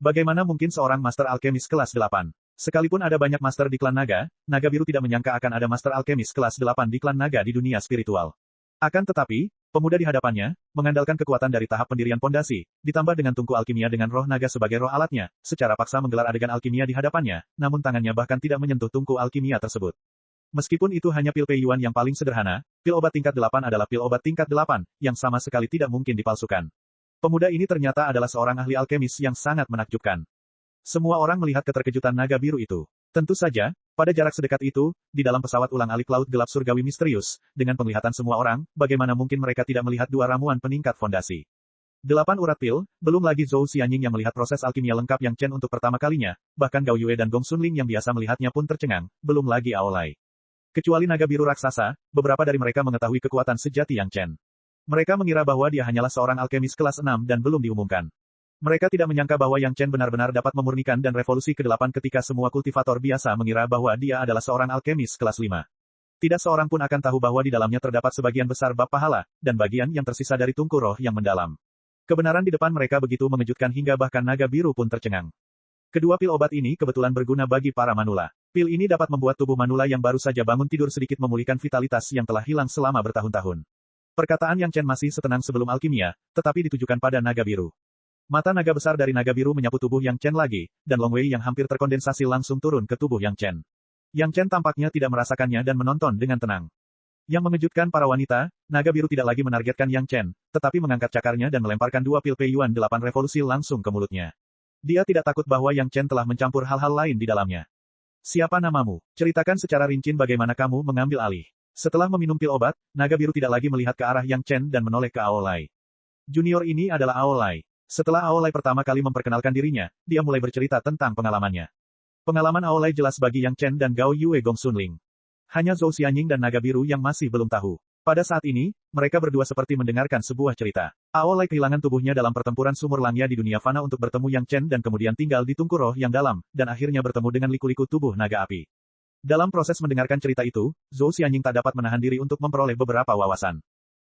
Bagaimana mungkin seorang master alkemis kelas 8? Sekalipun ada banyak master di klan naga, naga biru tidak menyangka akan ada master alkemis kelas 8 di klan naga di dunia spiritual. Akan tetapi, pemuda di hadapannya, mengandalkan kekuatan dari tahap pendirian pondasi, ditambah dengan tungku alkimia dengan roh naga sebagai roh alatnya, secara paksa menggelar adegan alkimia di hadapannya, namun tangannya bahkan tidak menyentuh tungku alkimia tersebut. Meskipun itu hanya pil Pei Yuan yang paling sederhana, pil obat tingkat 8 adalah pil obat tingkat 8, yang sama sekali tidak mungkin dipalsukan. Pemuda ini ternyata adalah seorang ahli alkemis yang sangat menakjubkan. Semua orang melihat keterkejutan naga biru itu. Tentu saja, pada jarak sedekat itu, di dalam pesawat ulang-alik laut gelap surgawi misterius, dengan penglihatan semua orang, bagaimana mungkin mereka tidak melihat 2 ramuan peningkat fondasi. 8 urat pil, belum lagi Zhou Xianying yang melihat proses alkimia lengkap Yang Chen untuk pertama kalinya, bahkan Gao Yue dan Gong Sunling yang biasa melihatnya pun tercengang, belum lagi Aolai. Kecuali naga biru raksasa, beberapa dari mereka mengetahui kekuatan sejati Yang Chen. Mereka mengira bahwa dia hanyalah seorang alkemis kelas 6 dan belum diumumkan. Mereka tidak menyangka bahwa Yang Chen benar-benar dapat memurnikan dan revolusi ke-8 ketika semua kultivator biasa mengira bahwa dia adalah seorang alkemis kelas 5. Tidak seorang pun akan tahu bahwa di dalamnya terdapat sebagian besar bab pahala, dan bagian yang tersisa dari tungku roh yang mendalam. Kebenaran di depan mereka begitu mengejutkan hingga bahkan naga biru pun tercengang. Kedua pil obat ini kebetulan berguna bagi para manula. Pil ini dapat membuat tubuh manula yang baru saja bangun tidur sedikit memulihkan vitalitas yang telah hilang selama bertahun-tahun. Perkataan Yang Chen masih setenang sebelum alkimia, tetapi ditujukan pada naga biru. Mata naga besar dari naga biru menyapu tubuh Yang Chen lagi, dan Long Wei yang hampir terkondensasi langsung turun ke tubuh Yang Chen. Yang Chen tampaknya tidak merasakannya dan menonton dengan tenang. Yang mengejutkan para wanita, naga biru tidak lagi menargetkan Yang Chen, tetapi mengangkat cakarnya dan melemparkan 2 pil Pei Yuan 8 revolusi langsung ke mulutnya. Dia tidak takut bahwa Yang Chen telah mencampur hal-hal lain di dalamnya. Siapa namamu? Ceritakan secara rinci bagaimana kamu mengambil alih. Setelah meminum pil obat, naga biru tidak lagi melihat ke arah Yang Chen dan menoleh ke Aolai. Junior ini adalah Aolai. Setelah Aolai pertama kali memperkenalkan dirinya, dia mulai bercerita tentang pengalamannya. Pengalaman Aolai jelas bagi Yang Chen dan Gao Yue Gong Sunling. Hanya Zhou Xianying dan naga biru yang masih belum tahu. Pada saat ini, mereka berdua seperti mendengarkan sebuah cerita. Aolai kehilangan tubuhnya dalam pertempuran sumur langya di dunia fana untuk bertemu Yang Chen dan kemudian tinggal di tungku roh yang dalam, dan akhirnya bertemu dengan liku-liku tubuh naga api. Dalam proses mendengarkan cerita itu, Zhou Xianying tak dapat menahan diri untuk memperoleh beberapa wawasan.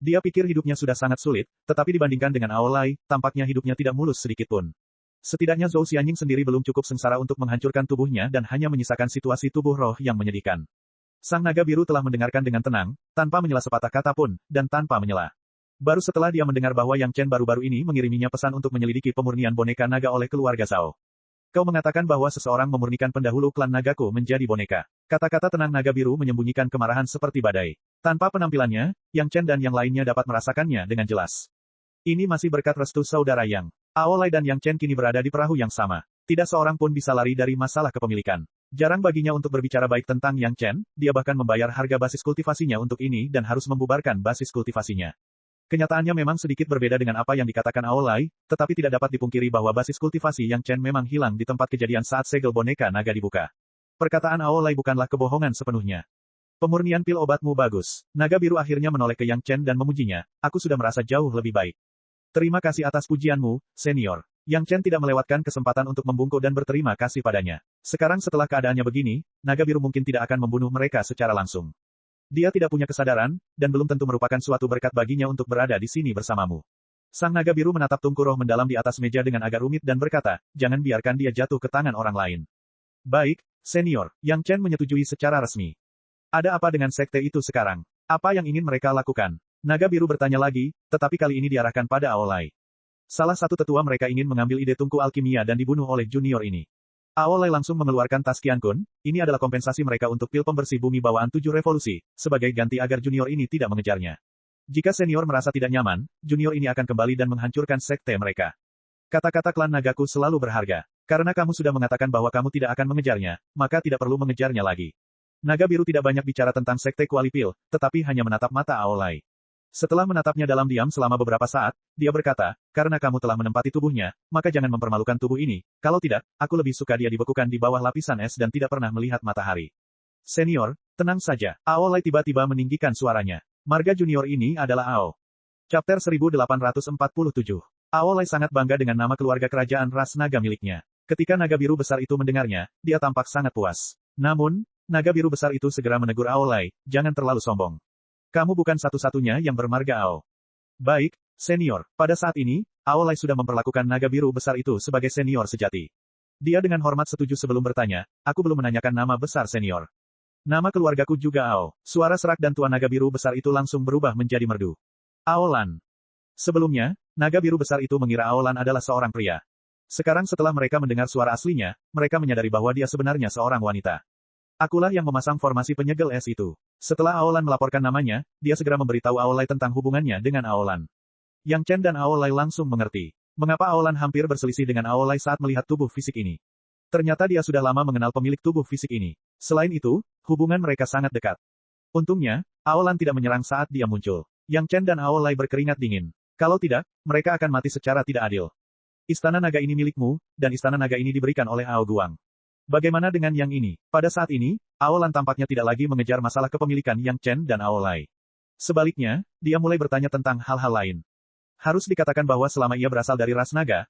Dia pikir hidupnya sudah sangat sulit, tetapi dibandingkan dengan Aolai, tampaknya hidupnya tidak mulus sedikit pun. Setidaknya Zhou Xianying sendiri belum cukup sengsara untuk menghancurkan tubuhnya dan hanya menyisakan situasi tubuh roh yang menyedihkan. Sang naga biru telah mendengarkan dengan tenang, tanpa menyela sepatah kata pun, dan tanpa menyela. Baru setelah dia mendengar bahwa Yang Chen baru-baru ini mengiriminya pesan untuk menyelidiki pemurnian boneka naga oleh keluarga Zhao. Kau mengatakan bahwa seseorang memurnikan pendahulu klan nagaku menjadi boneka. Kata-kata tenang naga biru menyembunyikan kemarahan seperti badai. Tanpa penampilannya, Yang Chen dan yang lainnya dapat merasakannya dengan jelas. Ini masih berkat restu saudara Yang. Aolai dan Yang Chen kini berada di perahu yang sama. Tidak seorang pun bisa lari dari masalah kepemilikan. Jarang baginya untuk berbicara baik tentang Yang Chen, dia bahkan membayar harga basis kultivasinya untuk ini dan harus membubarkan basis kultivasinya. Kenyataannya memang sedikit berbeda dengan apa yang dikatakan Aolai, tetapi tidak dapat dipungkiri bahwa basis kultivasi Yang Chen memang hilang di tempat kejadian saat segel boneka naga dibuka. Perkataan Aolai bukanlah kebohongan sepenuhnya. Pemurnian pil obatmu bagus. Naga biru akhirnya menoleh ke Yang Chen dan memujinya, aku sudah merasa jauh lebih baik. Terima kasih atas pujianmu, senior. Yang Chen tidak melewatkan kesempatan untuk membungkuk dan berterima kasih padanya. Sekarang setelah keadaannya begini, naga biru mungkin tidak akan membunuh mereka secara langsung. Dia tidak punya kesadaran, dan belum tentu merupakan suatu berkat baginya untuk berada di sini bersamamu. Sang naga biru menatap Tunku Roh mendalam di atas meja dengan agak rumit dan berkata, jangan biarkan dia jatuh ke tangan orang lain. Baik, senior. Yang Chen menyetujui secara resmi. Ada apa dengan sekte itu sekarang? Apa yang ingin mereka lakukan? Naga biru bertanya lagi, tetapi kali ini diarahkan pada Aolai. Salah satu tetua mereka ingin mengambil ide tungku alkimia dan dibunuh oleh junior ini. Aolai langsung mengeluarkan tas Qiankun, ini adalah kompensasi mereka untuk pil pembersih bumi bawaan 7 revolusi, sebagai ganti agar junior ini tidak mengejarnya. Jika senior merasa tidak nyaman, junior ini akan kembali dan menghancurkan sekte mereka. Kata-kata klan nagaku selalu berharga. Karena kamu sudah mengatakan bahwa kamu tidak akan mengejarnya, maka tidak perlu mengejarnya lagi. Naga biru tidak banyak bicara tentang sekte Kualipil, tetapi hanya menatap mata Aolai. Setelah menatapnya dalam diam selama beberapa saat, dia berkata, karena kamu telah menempati tubuhnya, maka jangan mempermalukan tubuh ini, kalau tidak, aku lebih suka dia dibekukan di bawah lapisan es dan tidak pernah melihat matahari. Senior, tenang saja. Aolai tiba-tiba meninggikan suaranya. Marga junior ini adalah Ao. Chapter 1847. Aolai sangat bangga dengan nama keluarga kerajaan ras naga miliknya. Ketika naga biru besar itu mendengarnya, dia tampak sangat puas. Namun, naga biru besar itu segera menegur Aolai, jangan terlalu sombong. Kamu bukan satu-satunya yang bermarga Ao. Baik, senior. Pada saat ini, Aolai sudah memperlakukan naga biru besar itu sebagai senior sejati. Dia dengan hormat setuju sebelum bertanya, aku belum menanyakan nama besar senior. Nama keluargaku juga Ao. Suara serak dan tua naga biru besar itu langsung berubah menjadi merdu. Aolan. Sebelumnya, naga biru besar itu mengira Aolan adalah seorang pria. Sekarang setelah mereka mendengar suara aslinya, mereka menyadari bahwa dia sebenarnya seorang wanita. Akulah yang memasang formasi penyegel es itu. Setelah Aolan melaporkan namanya, dia segera memberitahu Aolai tentang hubungannya dengan Aolan. Yang Chen dan Aolai langsung mengerti. Mengapa Aolan hampir berselisih dengan Aolai saat melihat tubuh fisik ini. Ternyata dia sudah lama mengenal pemilik tubuh fisik ini. Selain itu, hubungan mereka sangat dekat. Untungnya, Aolan tidak menyerang saat dia muncul. Yang Chen dan Aolai berkeringat dingin. Kalau tidak, mereka akan mati secara tidak adil. Istana naga ini milikmu, dan istana naga ini diberikan oleh Ao Guang. Bagaimana dengan yang ini? Pada saat ini, Aolan tampaknya tidak lagi mengejar masalah kepemilikan Yang Chen dan Aolai. Sebaliknya, dia mulai bertanya tentang hal-hal lain. Harus dikatakan bahwa selama ia berasal dari ras naga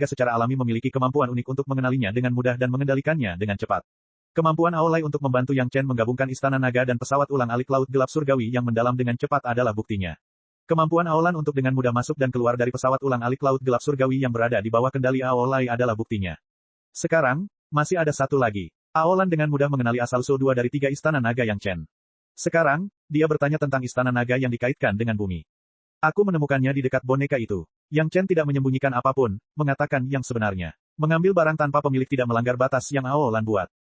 secara alami memiliki kemampuan unik untuk mengenalinya dengan mudah dan mengendalikannya dengan cepat. Kemampuan Aolai untuk membantu Yang Chen menggabungkan istana naga dan pesawat ulang alik laut gelap surgawi yang mendalam dengan cepat adalah buktinya. Kemampuan Aolan untuk dengan mudah masuk dan keluar dari pesawat ulang alik laut gelap surgawi yang berada di bawah kendali Aolai adalah buktinya. Sekarang, masih ada satu lagi. Aolan dengan mudah mengenali asal-usul 2 dari 3 istana naga Yang Chen. Sekarang, dia bertanya tentang istana naga yang dikaitkan dengan bumi. Aku menemukannya di dekat boneka itu. Yang Chen tidak menyembunyikan apapun, mengatakan yang sebenarnya. Mengambil barang tanpa pemilik tidak melanggar batas yang Aolan buat.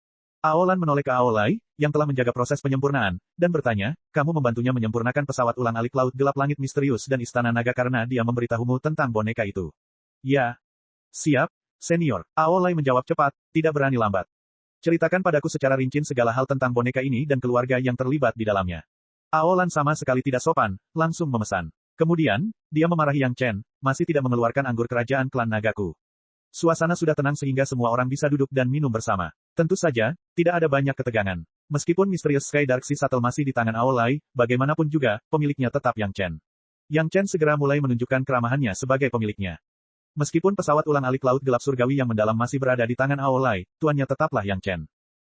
Aolan menoleh ke Aolai, yang telah menjaga proses penyempurnaan, dan bertanya, kamu membantunya menyempurnakan pesawat ulang alik laut gelap langit misterius dan istana naga karena dia memberitahumu tentang boneka itu. Ya. Siap. Senior, Aolai menjawab cepat, tidak berani lambat. Ceritakan padaku secara rinci segala hal tentang boneka ini dan keluarga yang terlibat di dalamnya. Aolan sama sekali tidak sopan, langsung memesan. Kemudian, dia memarahi Yang Chen, masih tidak mengeluarkan anggur kerajaan klan nagaku. Suasana sudah tenang sehingga semua orang bisa duduk dan minum bersama. Tentu saja, tidak ada banyak ketegangan. Meskipun misterius Sky Dark Sea Shuttle masih di tangan Aolai, bagaimanapun juga, pemiliknya tetap Yang Chen. Yang Chen segera mulai menunjukkan keramahannya sebagai pemiliknya. Meskipun pesawat ulang alik laut gelap surgawi yang mendalam masih berada di tangan Aolai, tuannya tetaplah Yang Chen.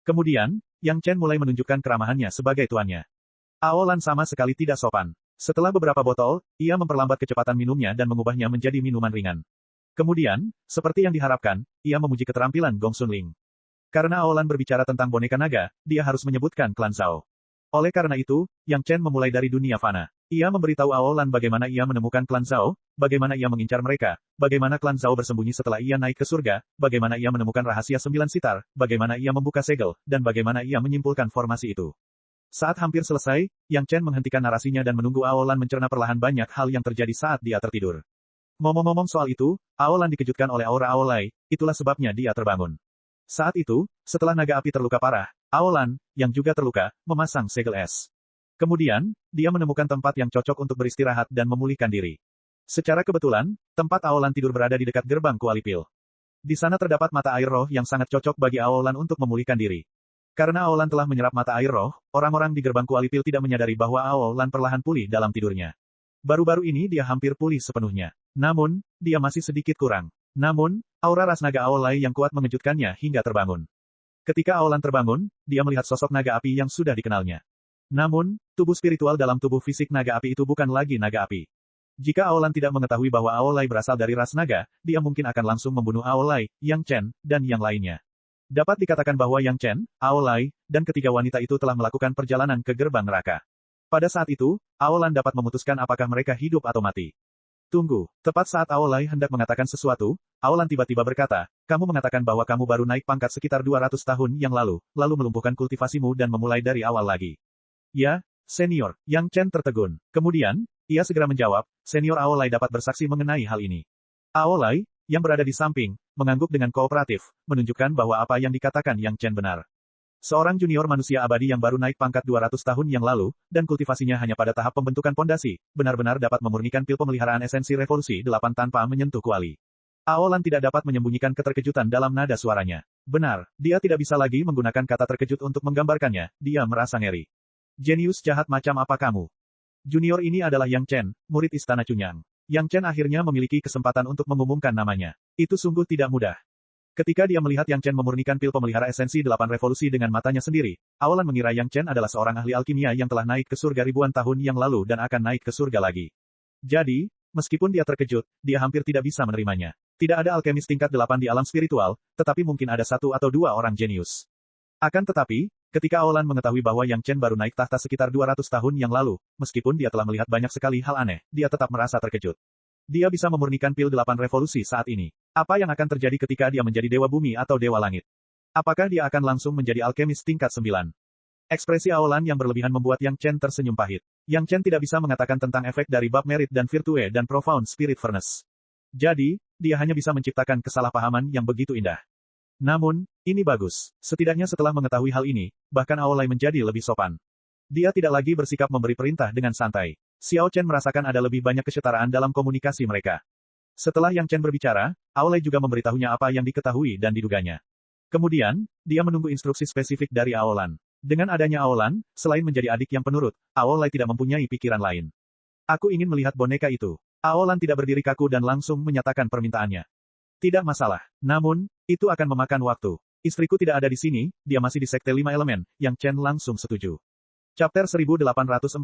Kemudian, Yang Chen mulai menunjukkan keramahannya sebagai tuannya. Aolan sama sekali tidak sopan. Setelah beberapa botol, ia memperlambat kecepatan minumnya dan mengubahnya menjadi minuman ringan. Kemudian, seperti yang diharapkan, ia memuji keterampilan Gong Xunling. Karena Aolan berbicara tentang boneka naga, dia harus menyebutkan klan Zhao. Oleh karena itu, Yang Chen memulai dari dunia fana. Ia memberitahu Aolan bagaimana ia menemukan klan Zhao, bagaimana ia mengincar mereka, bagaimana klan Zhao bersembunyi setelah ia naik ke surga, bagaimana ia menemukan rahasia 9 sitar, bagaimana ia membuka segel, dan bagaimana ia menyimpulkan formasi itu. Saat hampir selesai, Yang Chen menghentikan narasinya dan menunggu Aolan mencerna perlahan banyak hal yang terjadi saat dia tertidur. Ngomong-ngomong soal itu, Aolan dikejutkan oleh aura Aolai, itulah sebabnya dia terbangun. Saat itu, setelah naga api terluka parah, Aolan, yang juga terluka, memasang segel es. Kemudian, dia menemukan tempat yang cocok untuk beristirahat dan memulihkan diri. Secara kebetulan, tempat Aolan tidur berada di dekat gerbang Kualipil. Di sana terdapat mata air roh yang sangat cocok bagi Aolan untuk memulihkan diri. Karena Aolan telah menyerap mata air roh, orang-orang di gerbang Kualipil tidak menyadari bahwa Aolan perlahan pulih dalam tidurnya. Baru-baru ini dia hampir pulih sepenuhnya. Namun, dia masih sedikit kurang. Namun, aura ras naga Aolai yang kuat mengejutkannya hingga terbangun. Ketika Aolan terbangun, dia melihat sosok naga api yang sudah dikenalnya. Namun, tubuh spiritual dalam tubuh fisik naga api itu bukan lagi naga api. Jika Aolan tidak mengetahui bahwa Aolai berasal dari ras naga, dia mungkin akan langsung membunuh Aolai, Yang Chen, dan yang lainnya. Dapat dikatakan bahwa Yang Chen, Aolai, dan ketiga wanita itu telah melakukan perjalanan ke gerbang neraka. Pada saat itu, Aolan dapat memutuskan apakah mereka hidup atau mati. Tunggu, tepat saat Aolai hendak mengatakan sesuatu, Aolan tiba-tiba berkata, kamu mengatakan bahwa kamu baru naik pangkat sekitar 200 tahun yang lalu melumpuhkan kultivasimu dan memulai dari awal lagi. Ya, senior, Yang Chen tertegun. Kemudian, ia segera menjawab, senior Aolai dapat bersaksi mengenai hal ini. Aolai, yang berada di samping, mengangguk dengan kooperatif, menunjukkan bahwa apa yang dikatakan Yang Chen benar. Seorang junior manusia abadi yang baru naik pangkat 200 tahun yang lalu, dan kultivasinya hanya pada tahap pembentukan pondasi, benar-benar dapat memurnikan pil pemeliharaan esensi revolusi 8 tanpa menyentuh kuali. Aolan tidak dapat menyembunyikan keterkejutan dalam nada suaranya. Benar, dia tidak bisa lagi menggunakan kata terkejut untuk menggambarkannya, dia merasa ngeri. Jenius jahat macam apa kamu? Junior ini adalah Yang Chen, murid Istana Cunyang. Yang Chen akhirnya memiliki kesempatan untuk mengumumkan namanya. Itu sungguh tidak mudah. Ketika dia melihat Yang Chen memurnikan pil pemelihara esensi 8 revolusi dengan matanya sendiri, Aolan mengira Yang Chen adalah seorang ahli alkimia yang telah naik ke surga ribuan tahun yang lalu dan akan naik ke surga lagi. Jadi, meskipun dia terkejut, dia hampir tidak bisa menerimanya. Tidak ada alkemis tingkat 8 di alam spiritual, tetapi mungkin ada 1 atau 2 orang jenius. Akan tetapi, ketika Aolan mengetahui bahwa Yang Chen baru naik tahta sekitar 200 tahun yang lalu, meskipun dia telah melihat banyak sekali hal aneh, dia tetap merasa terkejut. Dia bisa memurnikan pil 8 revolusi saat ini. Apa yang akan terjadi ketika dia menjadi dewa bumi atau dewa langit? Apakah dia akan langsung menjadi alkemis tingkat 9? Ekspresi Aolan yang berlebihan membuat Yang Chen tersenyum pahit. Yang Chen tidak bisa mengatakan tentang efek dari bab merit dan virtue dan profound spirit furnace. Jadi, dia hanya bisa menciptakan kesalahpahaman yang begitu indah. Namun, ini bagus. Setidaknya setelah mengetahui hal ini, bahkan Aolai menjadi lebih sopan. Dia tidak lagi bersikap memberi perintah dengan santai. Xiao Chen merasakan ada lebih banyak kesetaraan dalam komunikasi mereka. Setelah Yang Chen berbicara, Aolai juga memberitahunya apa yang diketahui dan diduganya. Kemudian, dia menunggu instruksi spesifik dari Aolan. Dengan adanya Aolan, selain menjadi adik yang penurut, Aolai tidak mempunyai pikiran lain. Aku ingin melihat boneka itu. Aolan tidak berdiri kaku dan langsung menyatakan permintaannya. Tidak masalah. Namun, itu akan memakan waktu. Istriku tidak ada di sini, dia masih di Sekte 5 Elemen, Yang Chen langsung setuju. Chapter 1848.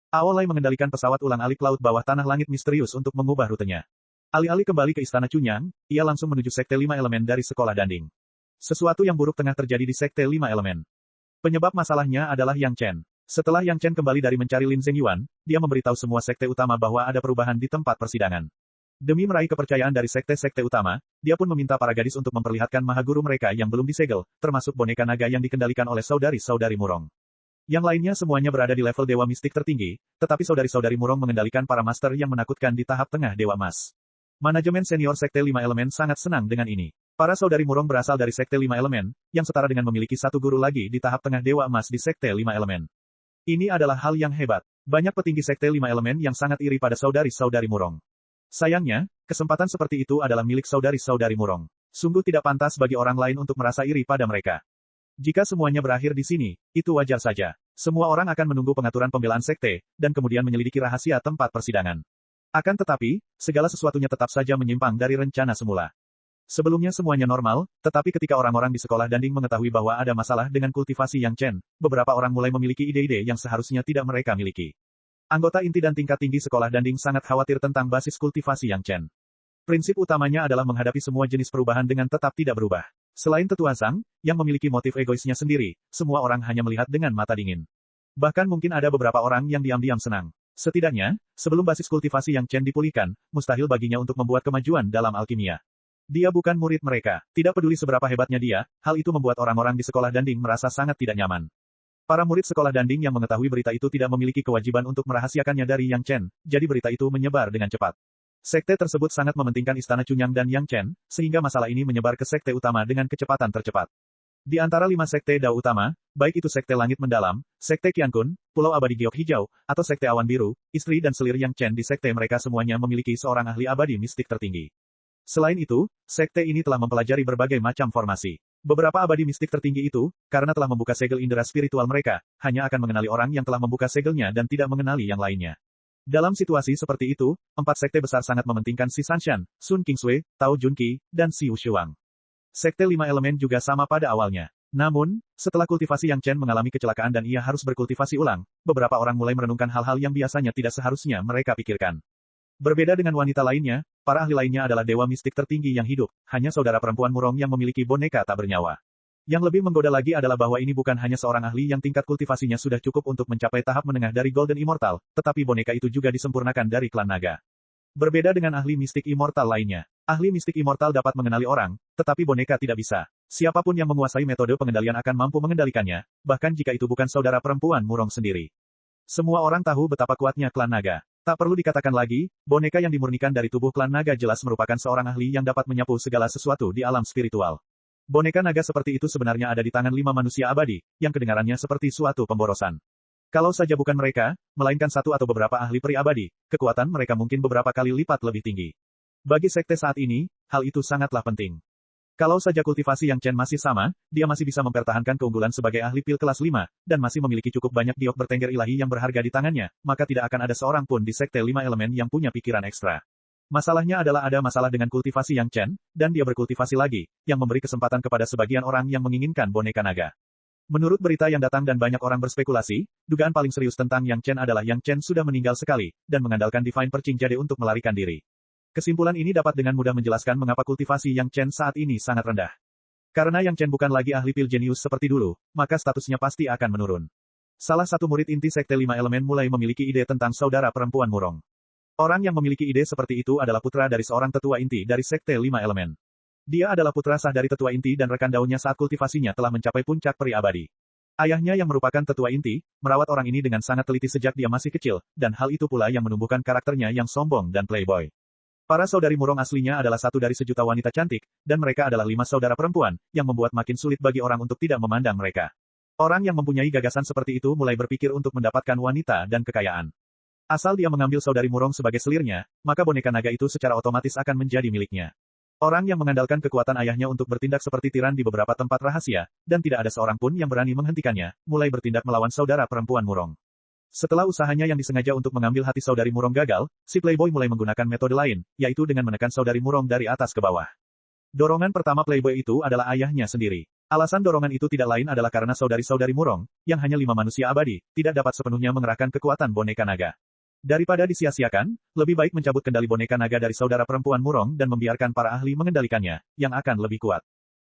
Aolai mengendalikan pesawat ulang-alik laut bawah tanah langit misterius untuk mengubah rutenya. Alih-alih kembali ke Istana Cunyang, ia langsung menuju Sekte 5 Elemen dari sekolah danding. Sesuatu yang buruk tengah terjadi di Sekte 5 Elemen. Penyebab masalahnya adalah Yang Chen. Setelah Yang Chen kembali dari mencari Lin Zhengyuan, dia memberitahu semua sekte utama bahwa ada perubahan di tempat persidangan. Demi meraih kepercayaan dari sekte-sekte utama, dia pun meminta para gadis untuk memperlihatkan mahaguru mereka yang belum disegel, termasuk boneka naga yang dikendalikan oleh saudari-saudari Murong. Yang lainnya semuanya berada di level dewa mistik tertinggi, tetapi saudari-saudari Murong mengendalikan para master yang menakutkan di tahap tengah Dewa Emas. Manajemen senior Sekte 5 Elemen sangat senang dengan ini. Para saudari Murong berasal dari Sekte 5 Elemen, yang setara dengan memiliki satu guru lagi di tahap tengah Dewa Emas di Sekte 5 Elemen. Ini adalah hal yang hebat. Banyak petinggi Sekte 5 Elemen yang sangat iri pada saudari-saudari Murong. Sayangnya, kesempatan seperti itu adalah milik saudari-saudari Murong. Sungguh tidak pantas bagi orang lain untuk merasa iri pada mereka. Jika semuanya berakhir di sini, itu wajar saja. Semua orang akan menunggu pengaturan pembelaan sekte, dan kemudian menyelidiki rahasia tempat persidangan. Akan tetapi, segala sesuatunya tetap saja menyimpang dari rencana semula. Sebelumnya semuanya normal, tetapi ketika orang-orang di sekolah danding mengetahui bahwa ada masalah dengan kultivasi Yang Chen, beberapa orang mulai memiliki ide-ide yang seharusnya tidak mereka miliki. Anggota inti dan tingkat tinggi sekolah Danding sangat khawatir tentang basis kultivasi Yang Chen. Prinsip utamanya adalah menghadapi semua jenis perubahan dengan tetap tidak berubah. Selain Tetua Zhang, yang memiliki motif egoisnya sendiri, semua orang hanya melihat dengan mata dingin. Bahkan mungkin ada beberapa orang yang diam-diam senang. Setidaknya, sebelum basis kultivasi Yang Chen dipulihkan, mustahil baginya untuk membuat kemajuan dalam alkimia. Dia bukan murid mereka, tidak peduli seberapa hebatnya dia, hal itu membuat orang-orang di sekolah Danding merasa sangat tidak nyaman. Para murid sekolah Danding yang mengetahui berita itu tidak memiliki kewajiban untuk merahasiakannya dari Yang Chen, jadi berita itu menyebar dengan cepat. Sekte tersebut sangat mementingkan Istana Cunyang dan Yang Chen, sehingga masalah ini menyebar ke sekte utama dengan kecepatan tercepat. Di antara 5 sekte Dao utama, baik itu Sekte Langit Mendalam, Sekte Qiankun, Pulau Abadi Giok Hijau, atau Sekte Awan Biru, istri dan selir Yang Chen di sekte mereka semuanya memiliki seorang ahli abadi mistik tertinggi. Selain itu, sekte ini telah mempelajari berbagai macam formasi. Beberapa abadi mistik tertinggi itu, karena telah membuka segel indera spiritual mereka, hanya akan mengenali orang yang telah membuka segelnya dan tidak mengenali yang lainnya. Dalam situasi seperti itu, 4 sekte besar sangat mementingkan Si Sanshan, Sun Qingsui, Tao Junqi, dan Si Wushuang. Sekte 5 elemen juga sama pada awalnya. Namun, setelah kultivasi Yang Chen mengalami kecelakaan dan ia harus berkultivasi ulang, beberapa orang mulai merenungkan hal-hal yang biasanya tidak seharusnya mereka pikirkan. Berbeda dengan wanita lainnya, para ahli lainnya adalah dewa mistik tertinggi yang hidup, hanya saudara perempuan murong yang memiliki boneka tak bernyawa. Yang lebih menggoda lagi adalah bahwa ini bukan hanya seorang ahli yang tingkat kultivasinya sudah cukup untuk mencapai tahap menengah dari Golden Immortal, tetapi boneka itu juga disempurnakan dari klan naga. Berbeda dengan ahli mistik immortal lainnya. Ahli mistik immortal dapat mengenali orang, tetapi boneka tidak bisa. Siapapun yang menguasai metode pengendalian akan mampu mengendalikannya, bahkan jika itu bukan saudara perempuan murong sendiri. Semua orang tahu betapa kuatnya klan naga. Tak perlu dikatakan lagi, boneka yang dimurnikan dari tubuh klan naga jelas merupakan seorang ahli yang dapat menyapu segala sesuatu di alam spiritual. Boneka naga seperti itu sebenarnya ada di tangan 5 manusia abadi, yang kedengarannya seperti suatu pemborosan. Kalau saja bukan mereka, melainkan satu atau beberapa ahli peri abadi, kekuatan mereka mungkin beberapa kali lipat lebih tinggi. Bagi sekte saat ini, hal itu sangatlah penting. Kalau saja kultivasi Yang Chen masih sama, dia masih bisa mempertahankan keunggulan sebagai ahli pil kelas 5, dan masih memiliki cukup banyak giok bertengger ilahi yang berharga di tangannya, maka tidak akan ada seorang pun di sekte 5 elemen yang punya pikiran ekstra. Masalahnya adalah ada masalah dengan kultivasi Yang Chen, dan dia berkultivasi lagi, yang memberi kesempatan kepada sebagian orang yang menginginkan boneka naga. Menurut berita yang datang dan banyak orang berspekulasi, dugaan paling serius tentang Yang Chen adalah Yang Chen sudah meninggal sekali, dan mengandalkan Divine Perching Jade untuk melarikan diri. Kesimpulan ini dapat dengan mudah menjelaskan mengapa kultivasi Yang Chen saat ini sangat rendah. Karena Yang Chen bukan lagi ahli pil jenius seperti dulu, maka statusnya pasti akan menurun. Salah satu murid inti Sekte 5 Elemen mulai memiliki ide tentang saudara perempuan murong. Orang yang memiliki ide seperti itu adalah putra dari seorang tetua inti dari Sekte 5 Elemen. Dia adalah putra sah dari tetua inti dan rekan daunnya saat kultivasinya telah mencapai puncak peri abadi. Ayahnya yang merupakan tetua inti, merawat orang ini dengan sangat teliti sejak dia masih kecil, dan hal itu pula yang menumbuhkan karakternya yang sombong dan playboy. Para saudari murong aslinya adalah satu dari sejuta wanita cantik, dan mereka adalah 5 saudara perempuan, yang membuat makin sulit bagi orang untuk tidak memandang mereka. Orang yang mempunyai gagasan seperti itu mulai berpikir untuk mendapatkan wanita dan kekayaan. Asal dia mengambil saudari murong sebagai selirnya, maka boneka naga itu secara otomatis akan menjadi miliknya. Orang yang mengandalkan kekuatan ayahnya untuk bertindak seperti tiran di beberapa tempat rahasia, dan tidak ada seorang pun yang berani menghentikannya, mulai bertindak melawan saudara perempuan murong. Setelah usahanya yang disengaja untuk mengambil hati saudari murong gagal, si playboy mulai menggunakan metode lain, yaitu dengan menekan saudari murong dari atas ke bawah. Dorongan pertama playboy itu adalah ayahnya sendiri. Alasan dorongan itu tidak lain adalah karena saudari-saudari murong, yang hanya 5 manusia abadi, tidak dapat sepenuhnya mengerahkan kekuatan boneka naga. Daripada disia-siakan, lebih baik mencabut kendali boneka naga dari saudara perempuan murong dan membiarkan para ahli mengendalikannya, yang akan lebih kuat.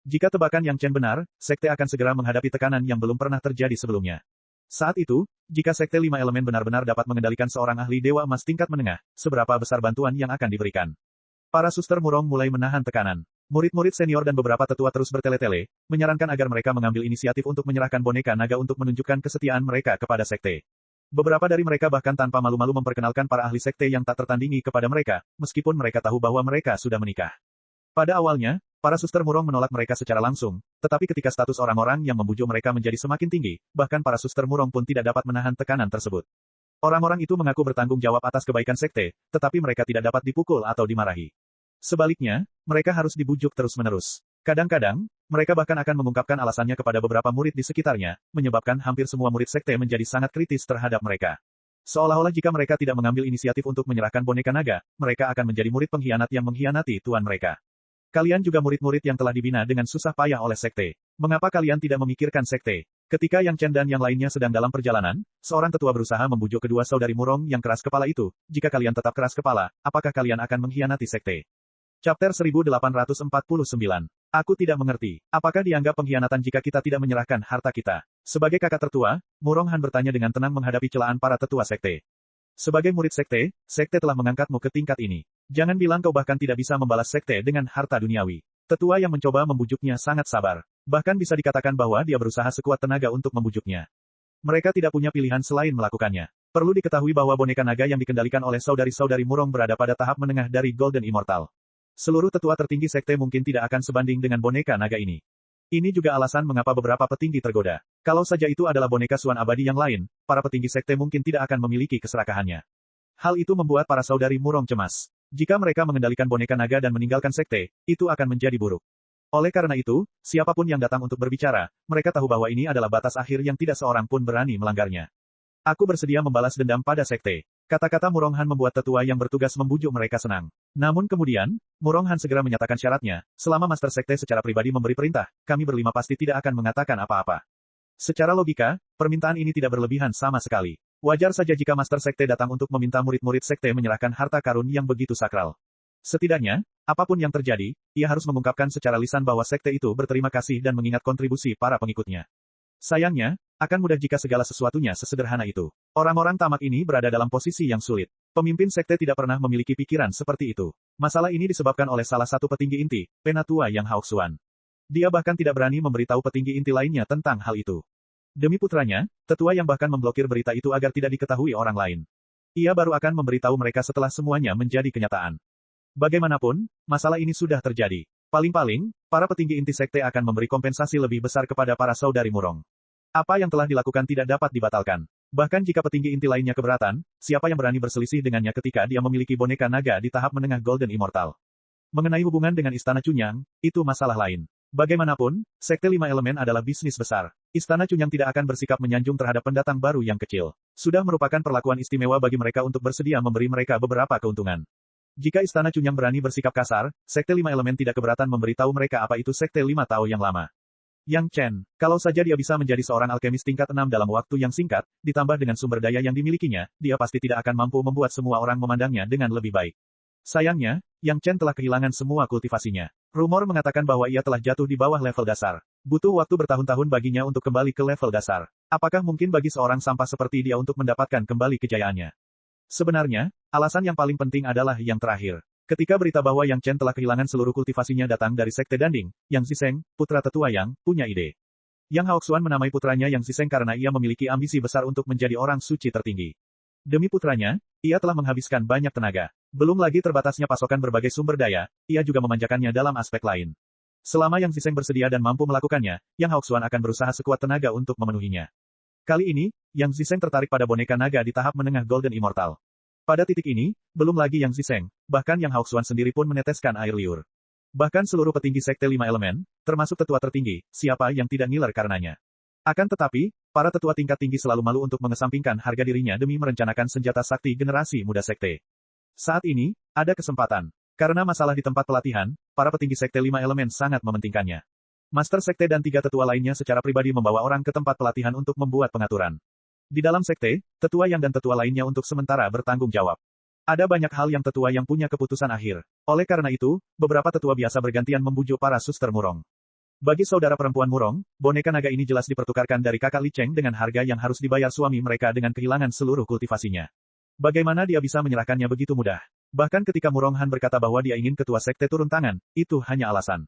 Jika tebakan Yang Chen benar, sekte akan segera menghadapi tekanan yang belum pernah terjadi sebelumnya. Saat itu, jika sekte 5 elemen benar-benar dapat mengendalikan seorang ahli dewa emas tingkat menengah, seberapa besar bantuan yang akan diberikan? Para suster murong mulai menahan tekanan. Murid-murid senior dan beberapa tetua terus bertele-tele, menyarankan agar mereka mengambil inisiatif untuk menyerahkan boneka naga untuk menunjukkan kesetiaan mereka kepada sekte. Beberapa dari mereka bahkan tanpa malu-malu memperkenalkan para ahli sekte yang tak tertandingi kepada mereka, meskipun mereka tahu bahwa mereka sudah menikah. Pada awalnya, para suster murong menolak mereka secara langsung, tetapi ketika status orang-orang yang membujuk mereka menjadi semakin tinggi, bahkan para suster murong pun tidak dapat menahan tekanan tersebut. Orang-orang itu mengaku bertanggung jawab atas kebaikan sekte, tetapi mereka tidak dapat dipukul atau dimarahi. Sebaliknya, mereka harus dibujuk terus-menerus. Kadang-kadang, mereka bahkan akan mengungkapkan alasannya kepada beberapa murid di sekitarnya, menyebabkan hampir semua murid sekte menjadi sangat kritis terhadap mereka. Seolah-olah jika mereka tidak mengambil inisiatif untuk menyerahkan boneka naga, mereka akan menjadi murid pengkhianat yang mengkhianati tuan mereka. Kalian juga murid-murid yang telah dibina dengan susah payah oleh sekte. Mengapa kalian tidak memikirkan sekte? Ketika Yang Chen dan yang lainnya sedang dalam perjalanan, seorang tetua berusaha membujuk kedua saudari Murong yang keras kepala itu, jika kalian tetap keras kepala, apakah kalian akan mengkhianati sekte? Chapter 1849. Aku tidak mengerti. Apakah dianggap pengkhianatan jika kita tidak menyerahkan harta kita? Sebagai kakak tertua, Murong Han bertanya dengan tenang menghadapi celaan para tetua sekte. Sebagai murid sekte, sekte telah mengangkatmu ke tingkat ini. Jangan bilang kau bahkan tidak bisa membalas sekte dengan harta duniawi. Tetua yang mencoba membujuknya sangat sabar. Bahkan bisa dikatakan bahwa dia berusaha sekuat tenaga untuk membujuknya. Mereka tidak punya pilihan selain melakukannya. Perlu diketahui bahwa boneka naga yang dikendalikan oleh saudari-saudari Murong berada pada tahap menengah dari Golden Immortal. Seluruh tetua tertinggi sekte mungkin tidak akan sebanding dengan boneka naga ini. Ini juga alasan mengapa beberapa petinggi tergoda. Kalau saja itu adalah boneka Suan abadi yang lain, para petinggi sekte mungkin tidak akan memiliki keserakahannya. Hal itu membuat para saudari Murong cemas. Jika mereka mengendalikan boneka naga dan meninggalkan sekte, itu akan menjadi buruk. Oleh karena itu, siapapun yang datang untuk berbicara, mereka tahu bahwa ini adalah batas akhir yang tidak seorang pun berani melanggarnya. Aku bersedia membalas dendam pada sekte. Kata-kata Murong Han membuat tetua yang bertugas membujuk mereka senang. Namun kemudian, Murong Han segera menyatakan syaratnya, selama Master Sekte secara pribadi memberi perintah, kami berlima pasti tidak akan mengatakan apa-apa. Secara logika, permintaan ini tidak berlebihan sama sekali. Wajar saja jika Master Sekte datang untuk meminta murid-murid sekte menyerahkan harta karun yang begitu sakral. Setidaknya, apapun yang terjadi, ia harus mengungkapkan secara lisan bahwa sekte itu berterima kasih dan mengingat kontribusi para pengikutnya. Sayangnya, akan mudah jika segala sesuatunya sesederhana itu. Orang-orang tamak ini berada dalam posisi yang sulit. Pemimpin sekte tidak pernah memiliki pikiran seperti itu. Masalah ini disebabkan oleh salah satu petinggi inti, Penatua Yang Haoxuan. Dia bahkan tidak berani memberitahu petinggi inti lainnya tentang hal itu. Demi putranya, tetua yang bahkan memblokir berita itu agar tidak diketahui orang lain. Ia baru akan memberitahu mereka setelah semuanya menjadi kenyataan. Bagaimanapun, masalah ini sudah terjadi. Paling-paling, para petinggi inti sekte akan memberi kompensasi lebih besar kepada para saudari Murong. Apa yang telah dilakukan tidak dapat dibatalkan. Bahkan jika petinggi inti lainnya keberatan, siapa yang berani berselisih dengannya ketika dia memiliki boneka naga di tahap menengah Golden Immortal? Mengenai hubungan dengan Istana Cunyang, itu masalah lain. Bagaimanapun, Sekte Lima Elemen adalah bisnis besar. Istana Cunyang tidak akan bersikap menyanjung terhadap pendatang baru yang kecil. Sudah merupakan perlakuan istimewa bagi mereka untuk bersedia memberi mereka beberapa keuntungan. Jika Istana Cunyang berani bersikap kasar, Sekte Lima Elemen tidak keberatan memberitahu mereka apa itu Sekte Lima Tao yang lama. Yang Chen, kalau saja dia bisa menjadi seorang alkemis tingkat 6 dalam waktu yang singkat, ditambah dengan sumber daya yang dimilikinya, dia pasti tidak akan mampu membuat semua orang memandangnya dengan lebih baik. Sayangnya, Yang Chen telah kehilangan semua kultivasinya. Rumor mengatakan bahwa ia telah jatuh di bawah level dasar. Butuh waktu bertahun-tahun baginya untuk kembali ke level dasar. Apakah mungkin bagi seorang sampah seperti dia untuk mendapatkan kembali kejayaannya? Sebenarnya, alasan yang paling penting adalah yang terakhir. Ketika berita bahwa Yang Chen telah kehilangan seluruh kultivasinya datang dari Sekte Danding, Yang Ziseng, putra tetua Yang, punya ide. Yang Haoxuan menamai putranya Yang Ziseng karena ia memiliki ambisi besar untuk menjadi orang suci tertinggi. Demi putranya, ia telah menghabiskan banyak tenaga. Belum lagi terbatasnya pasokan berbagai sumber daya, ia juga memanjakannya dalam aspek lain. Selama Yang Ziseng bersedia dan mampu melakukannya, Yang Haoxuan akan berusaha sekuat tenaga untuk memenuhinya. Kali ini, Yang Ziseng tertarik pada boneka naga di tahap menengah Golden Immortal. Pada titik ini, belum lagi Yang Ziseng, bahkan Yang Haoxuan sendiri pun meneteskan air liur. Bahkan seluruh petinggi Sekte Lima Elemen, termasuk tetua tertinggi, siapa yang tidak ngiler karenanya. Akan tetapi, para tetua tingkat tinggi selalu malu untuk mengesampingkan harga dirinya demi merencanakan senjata sakti generasi muda Sekte. Saat ini, ada kesempatan. Karena masalah di tempat pelatihan, para petinggi Sekte Lima Elemen sangat mementingkannya. Master Sekte dan 3 tetua lainnya secara pribadi membawa orang ke tempat pelatihan untuk membuat pengaturan. Di dalam sekte, tetua yang dan tetua lainnya untuk sementara bertanggung jawab. Ada banyak hal yang tetua yang punya keputusan akhir. Oleh karena itu, beberapa tetua biasa bergantian membujuk para suster Murong. Bagi saudara perempuan Murong, boneka naga ini jelas dipertukarkan dari kakak Li Cheng dengan harga yang harus dibayar suami mereka dengan kehilangan seluruh kultivasinya. Bagaimana dia bisa menyerahkannya begitu mudah? Bahkan ketika Murong Han berkata bahwa dia ingin ketua sekte turun tangan, itu hanya alasan.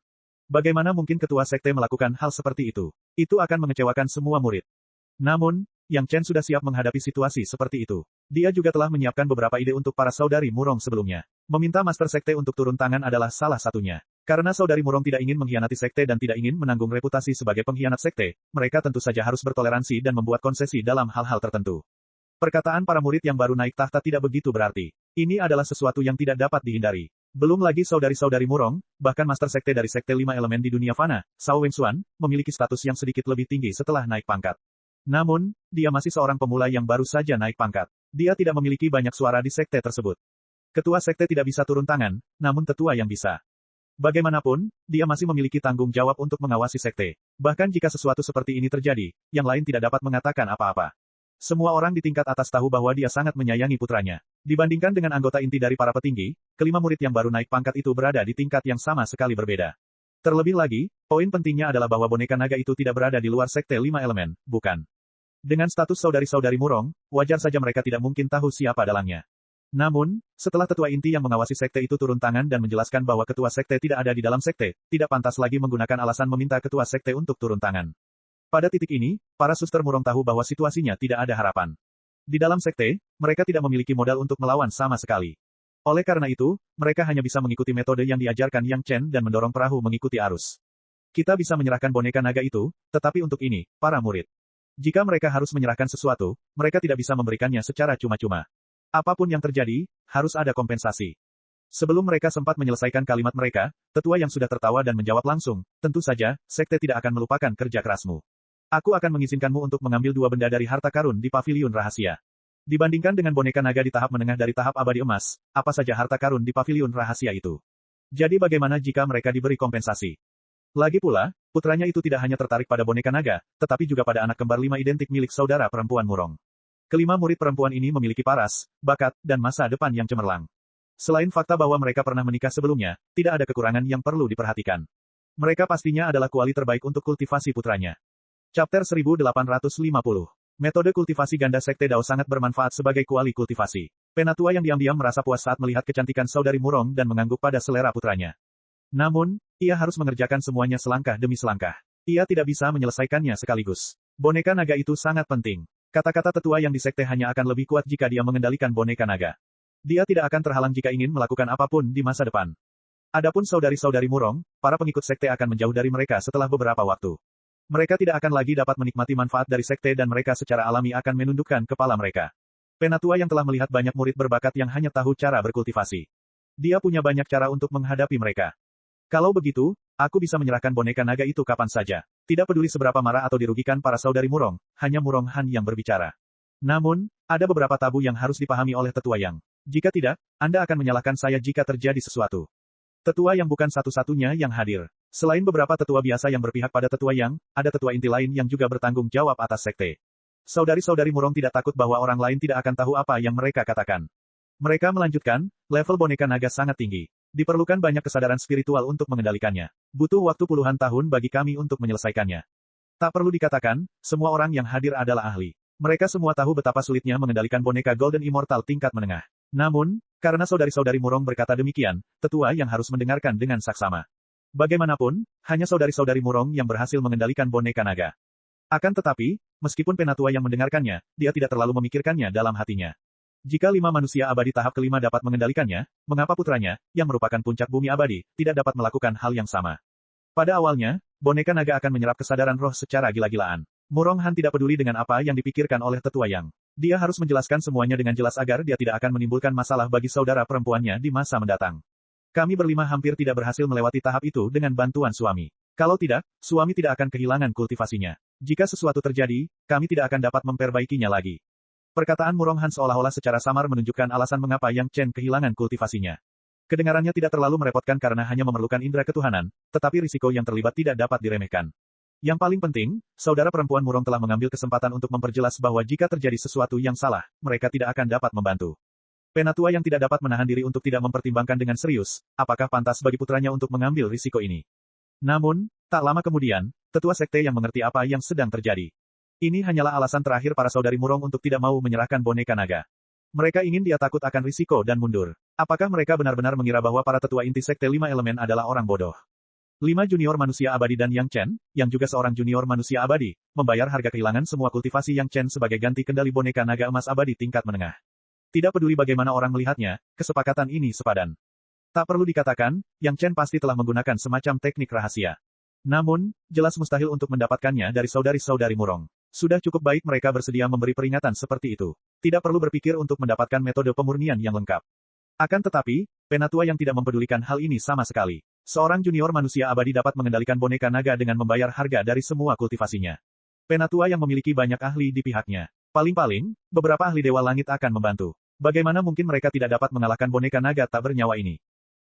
Bagaimana mungkin ketua sekte melakukan hal seperti itu? Itu akan mengecewakan semua murid. Namun, Yang Chen sudah siap menghadapi situasi seperti itu. Dia juga telah menyiapkan beberapa ide untuk para saudari Murong sebelumnya. Meminta Master Sekte untuk turun tangan adalah salah satunya. Karena saudari Murong tidak ingin mengkhianati sekte dan tidak ingin menanggung reputasi sebagai pengkhianat sekte, mereka tentu saja harus bertoleransi dan membuat konsesi dalam hal-hal tertentu. Perkataan para murid yang baru naik tahta tidak begitu berarti. Ini adalah sesuatu yang tidak dapat dihindari. Belum lagi saudari-saudari Murong, bahkan Master Sekte dari Sekte Lima Elemen di dunia fana, Cao Wengxuan, memiliki status yang sedikit lebih tinggi setelah naik pangkat. Namun, dia masih seorang pemula yang baru saja naik pangkat. Dia tidak memiliki banyak suara di sekte tersebut. Ketua sekte tidak bisa turun tangan, namun tetua yang bisa. Bagaimanapun, dia masih memiliki tanggung jawab untuk mengawasi sekte. Bahkan jika sesuatu seperti ini terjadi, yang lain tidak dapat mengatakan apa-apa. Semua orang di tingkat atas tahu bahwa dia sangat menyayangi putranya. Dibandingkan dengan anggota inti dari para petinggi, kelima murid yang baru naik pangkat itu berada di tingkat yang sama sekali berbeda. Terlebih lagi, poin pentingnya adalah bahwa boneka naga itu tidak berada di luar sekte lima elemen, bukan. Dengan status saudari-saudari murong, wajar saja mereka tidak mungkin tahu siapa dalangnya. Namun, setelah tetua inti yang mengawasi sekte itu turun tangan dan menjelaskan bahwa ketua sekte tidak ada di dalam sekte, tidak pantas lagi menggunakan alasan meminta ketua sekte untuk turun tangan. Pada titik ini, para suster murong tahu bahwa situasinya tidak ada harapan. Di dalam sekte, mereka tidak memiliki modal untuk melawan sama sekali. Oleh karena itu, mereka hanya bisa mengikuti metode yang diajarkan Yang Chen dan mendorong perahu mengikuti arus. Kita bisa menyerahkan boneka naga itu, tetapi untuk ini, para murid. Jika mereka harus menyerahkan sesuatu, mereka tidak bisa memberikannya secara cuma-cuma. Apapun yang terjadi, harus ada kompensasi. Sebelum mereka sempat menyelesaikan kalimat mereka, tetua yang sudah tertawa dan menjawab langsung, tentu saja, sekte tidak akan melupakan kerja kerasmu. Aku akan mengizinkanmu untuk mengambil 2 benda dari harta karun di paviliun rahasia. Dibandingkan dengan boneka naga di tahap menengah dari tahap abadi emas, apa saja harta karun di paviliun rahasia itu? Jadi bagaimana jika mereka diberi kompensasi? Lagi pula, putranya itu tidak hanya tertarik pada boneka naga, tetapi juga pada anak kembar 5 identik milik saudara perempuan murong. Kelima murid perempuan ini memiliki paras, bakat, dan masa depan yang cemerlang. Selain fakta bahwa mereka pernah menikah sebelumnya, tidak ada kekurangan yang perlu diperhatikan. Mereka pastinya adalah kuali terbaik untuk kultivasi putranya. Chapter 1850. Metode kultivasi ganda sekte Dao sangat bermanfaat sebagai kuali kultivasi. Penatua yang diam-diam merasa puas saat melihat kecantikan saudari murong dan mengangguk pada selera putranya. Namun, ia harus mengerjakan semuanya selangkah demi selangkah. Ia tidak bisa menyelesaikannya sekaligus. Boneka naga itu sangat penting. Kata-kata tetua yang di sekte hanya akan lebih kuat jika dia mengendalikan boneka naga. Dia tidak akan terhalang jika ingin melakukan apapun di masa depan. Adapun saudari-saudari murong, para pengikut sekte akan menjauh dari mereka setelah beberapa waktu. Mereka tidak akan lagi dapat menikmati manfaat dari sekte dan mereka secara alami akan menundukkan kepala mereka. Penatua yang telah melihat banyak murid berbakat yang hanya tahu cara berkultivasi. Dia punya banyak cara untuk menghadapi mereka. Kalau begitu, aku bisa menyerahkan boneka naga itu kapan saja. Tidak peduli seberapa marah atau dirugikan para saudari murong, hanya Murong Han yang berbicara. Namun, ada beberapa tabu yang harus dipahami oleh tetua yang. Jika tidak, Anda akan menyalahkan saya jika terjadi sesuatu. Tetua yang bukan satu-satunya yang hadir. Selain beberapa tetua biasa yang berpihak pada tetua yang, ada tetua inti lain yang juga bertanggung jawab atas sekte. Saudari-saudari murong tidak takut bahwa orang lain tidak akan tahu apa yang mereka katakan. Mereka melanjutkan, level boneka naga sangat tinggi. Diperlukan banyak kesadaran spiritual untuk mengendalikannya. Butuh waktu puluhan tahun bagi kami untuk menyelesaikannya. Tak perlu dikatakan, semua orang yang hadir adalah ahli. Mereka semua tahu betapa sulitnya mengendalikan boneka Golden Immortal tingkat menengah. Namun, karena saudari-saudari murong berkata demikian, tetua yang harus mendengarkan dengan saksama. Bagaimanapun, hanya saudari-saudari murong yang berhasil mengendalikan boneka naga. Akan tetapi, meskipun penatua yang mendengarkannya, dia tidak terlalu memikirkannya dalam hatinya. Jika 5 manusia abadi tahap kelima dapat mengendalikannya, mengapa putranya, yang merupakan puncak bumi abadi, tidak dapat melakukan hal yang sama? Pada awalnya, boneka naga akan menyerap kesadaran roh secara gila-gilaan. Murong Han tidak peduli dengan apa yang dipikirkan oleh tetua yang. Dia harus menjelaskan semuanya dengan jelas agar dia tidak akan menimbulkan masalah bagi saudara perempuannya di masa mendatang. Kami berlima hampir tidak berhasil melewati tahap itu dengan bantuan suami. Kalau tidak, suami tidak akan kehilangan kultivasinya. Jika sesuatu terjadi, kami tidak akan dapat memperbaikinya lagi. Perkataan Murong Han seolah-olah secara samar menunjukkan alasan mengapa Yang Chen kehilangan kultivasinya. Kedengarannya tidak terlalu merepotkan karena hanya memerlukan indera ketuhanan, tetapi risiko yang terlibat tidak dapat diremehkan. Yang paling penting, saudara perempuan Murong telah mengambil kesempatan untuk memperjelas bahwa jika terjadi sesuatu yang salah, mereka tidak akan dapat membantu. Penatua yang tidak dapat menahan diri untuk tidak mempertimbangkan dengan serius, apakah pantas bagi putranya untuk mengambil risiko ini. Namun, tak lama kemudian, tetua sekte yang mengerti apa yang sedang terjadi. Ini hanyalah alasan terakhir para saudari murong untuk tidak mau menyerahkan boneka naga. Mereka ingin dia takut akan risiko dan mundur. Apakah mereka benar-benar mengira bahwa para tetua inti sekte 5 elemen adalah orang bodoh? 5 junior manusia abadi dan Yang Chen, yang juga seorang junior manusia abadi, membayar harga kehilangan semua kultivasi Yang Chen sebagai ganti kendali boneka naga emas abadi tingkat menengah. Tidak peduli bagaimana orang melihatnya, kesepakatan ini sepadan. Tak perlu dikatakan, Yang Chen pasti telah menggunakan semacam teknik rahasia. Namun, jelas mustahil untuk mendapatkannya dari saudari-saudari murong. Sudah cukup baik mereka bersedia memberi peringatan seperti itu. Tidak perlu berpikir untuk mendapatkan metode pemurnian yang lengkap. Akan tetapi, penatua yang tidak mempedulikan hal ini sama sekali. Seorang junior manusia abadi dapat mengendalikan boneka naga dengan membayar harga dari semua kultivasinya. Penatua yang memiliki banyak ahli di pihaknya. Paling-paling, beberapa ahli Dewa Langit akan membantu. Bagaimana mungkin mereka tidak dapat mengalahkan boneka naga tak bernyawa ini?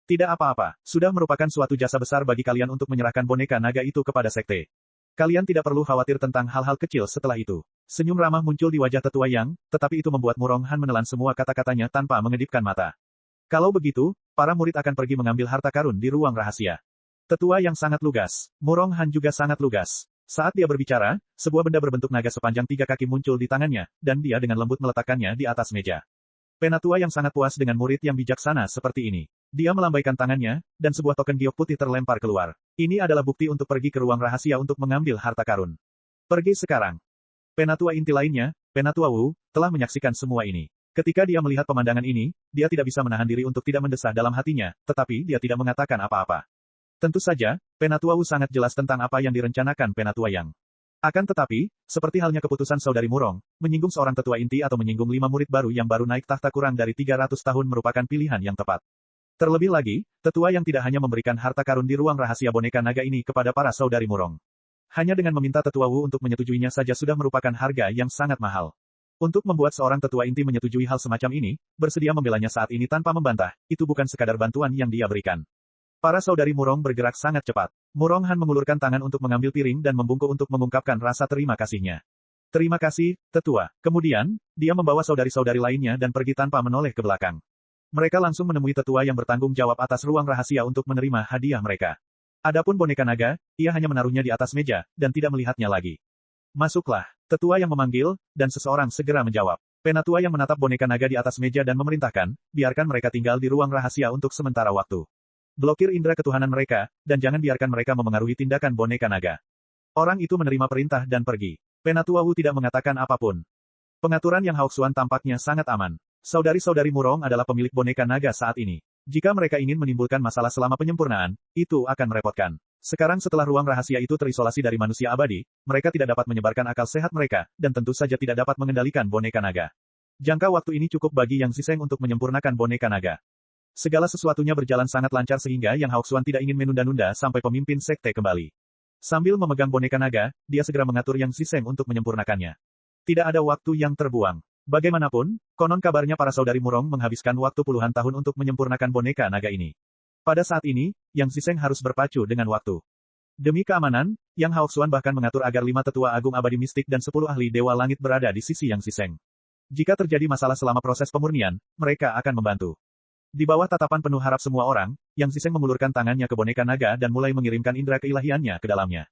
Tidak apa-apa, sudah merupakan suatu jasa besar bagi kalian untuk menyerahkan boneka naga itu kepada sekte. Kalian tidak perlu khawatir tentang hal-hal kecil setelah itu. Senyum ramah muncul di wajah tetua Yang, tetapi itu membuat Murong Han menelan semua kata-katanya tanpa mengedipkan mata. Kalau begitu, para murid akan pergi mengambil harta karun di ruang rahasia. Tetua yang sangat lugas. Murong Han juga sangat lugas. Saat dia berbicara, sebuah benda berbentuk naga sepanjang 3 kaki muncul di tangannya, dan dia dengan lembut meletakkannya di atas meja. Penatua yang sangat puas dengan murid yang bijaksana seperti ini. Dia melambaikan tangannya, dan sebuah token giok putih terlempar keluar. Ini adalah bukti untuk pergi ke ruang rahasia untuk mengambil harta karun. Pergi sekarang. Penatua inti lainnya, Penatua Wu, telah menyaksikan semua ini. Ketika dia melihat pemandangan ini, dia tidak bisa menahan diri untuk tidak mendesah dalam hatinya, tetapi dia tidak mengatakan apa-apa. Tentu saja, Penatua Wu sangat jelas tentang apa yang direncanakan Penatua Yang. Akan tetapi, seperti halnya keputusan saudari Murong, menyinggung seorang tetua inti atau menyinggung 5 murid baru yang baru naik tahta kurang dari 300 tahun merupakan pilihan yang tepat. Terlebih lagi, tetua yang tidak hanya memberikan harta karun di ruang rahasia boneka naga ini kepada para saudari Murong. Hanya dengan meminta tetua Wu untuk menyetujuinya saja sudah merupakan harga yang sangat mahal. Untuk membuat seorang tetua inti menyetujui hal semacam ini, bersedia membelanya saat ini tanpa membantah, itu bukan sekadar bantuan yang dia berikan. Para saudari Murong bergerak sangat cepat. Murong Han mengulurkan tangan untuk mengambil piring dan membungkuk untuk mengungkapkan rasa terima kasihnya. Terima kasih, tetua. Kemudian, dia membawa saudari-saudari lainnya dan pergi tanpa menoleh ke belakang. Mereka langsung menemui tetua yang bertanggung jawab atas ruang rahasia untuk menerima hadiah mereka. Adapun boneka naga, ia hanya menaruhnya di atas meja, dan tidak melihatnya lagi. Masuklah, tetua yang memanggil, dan seseorang segera menjawab. Penatua yang menatap boneka naga di atas meja dan memerintahkan, biarkan mereka tinggal di ruang rahasia untuk sementara waktu. Blokir indera ketuhanan mereka, dan jangan biarkan mereka memengaruhi tindakan boneka naga. Orang itu menerima perintah dan pergi. Penatua Wu tidak mengatakan apapun. Pengaturan Yang Haoxuan tampaknya sangat aman. Saudari-saudari Murong adalah pemilik boneka naga saat ini. Jika mereka ingin menimbulkan masalah selama penyempurnaan, itu akan merepotkan. Sekarang setelah ruang rahasia itu terisolasi dari manusia abadi, mereka tidak dapat menyebarkan akal sehat mereka, dan tentu saja tidak dapat mengendalikan boneka naga. Jangka waktu ini cukup bagi Yang Xiseng untuk menyempurnakan boneka naga. Segala sesuatunya berjalan sangat lancar sehingga Yang Haoxuan tidak ingin menunda-nunda sampai pemimpin sekte kembali. Sambil memegang boneka naga, dia segera mengatur Yang Xiseng untuk menyempurnakannya. Tidak ada waktu yang terbuang. Bagaimanapun, konon kabarnya para saudari Murong menghabiskan waktu puluhan tahun untuk menyempurnakan boneka naga ini. Pada saat ini, Yang Xiseng harus berpacu dengan waktu. Demi keamanan, Yang Haoxuan bahkan mengatur agar 5 tetua agung abadi mistik dan 10 ahli dewa langit berada di sisi Yang Xiseng. Jika terjadi masalah selama proses pemurnian, mereka akan membantu. Di bawah tatapan penuh harap semua orang, Yang Xiseng mengulurkan tangannya ke boneka naga dan mulai mengirimkan indera keilahiannya ke dalamnya.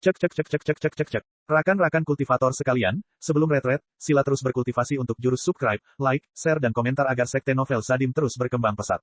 Cek cek cek cek cek cek cek cek. Rakan-rakan kultivator sekalian, sebelum retret, sila terus berkultivasi untuk jurus subscribe, like, share dan komentar agar sekte novel Sadim terus berkembang pesat.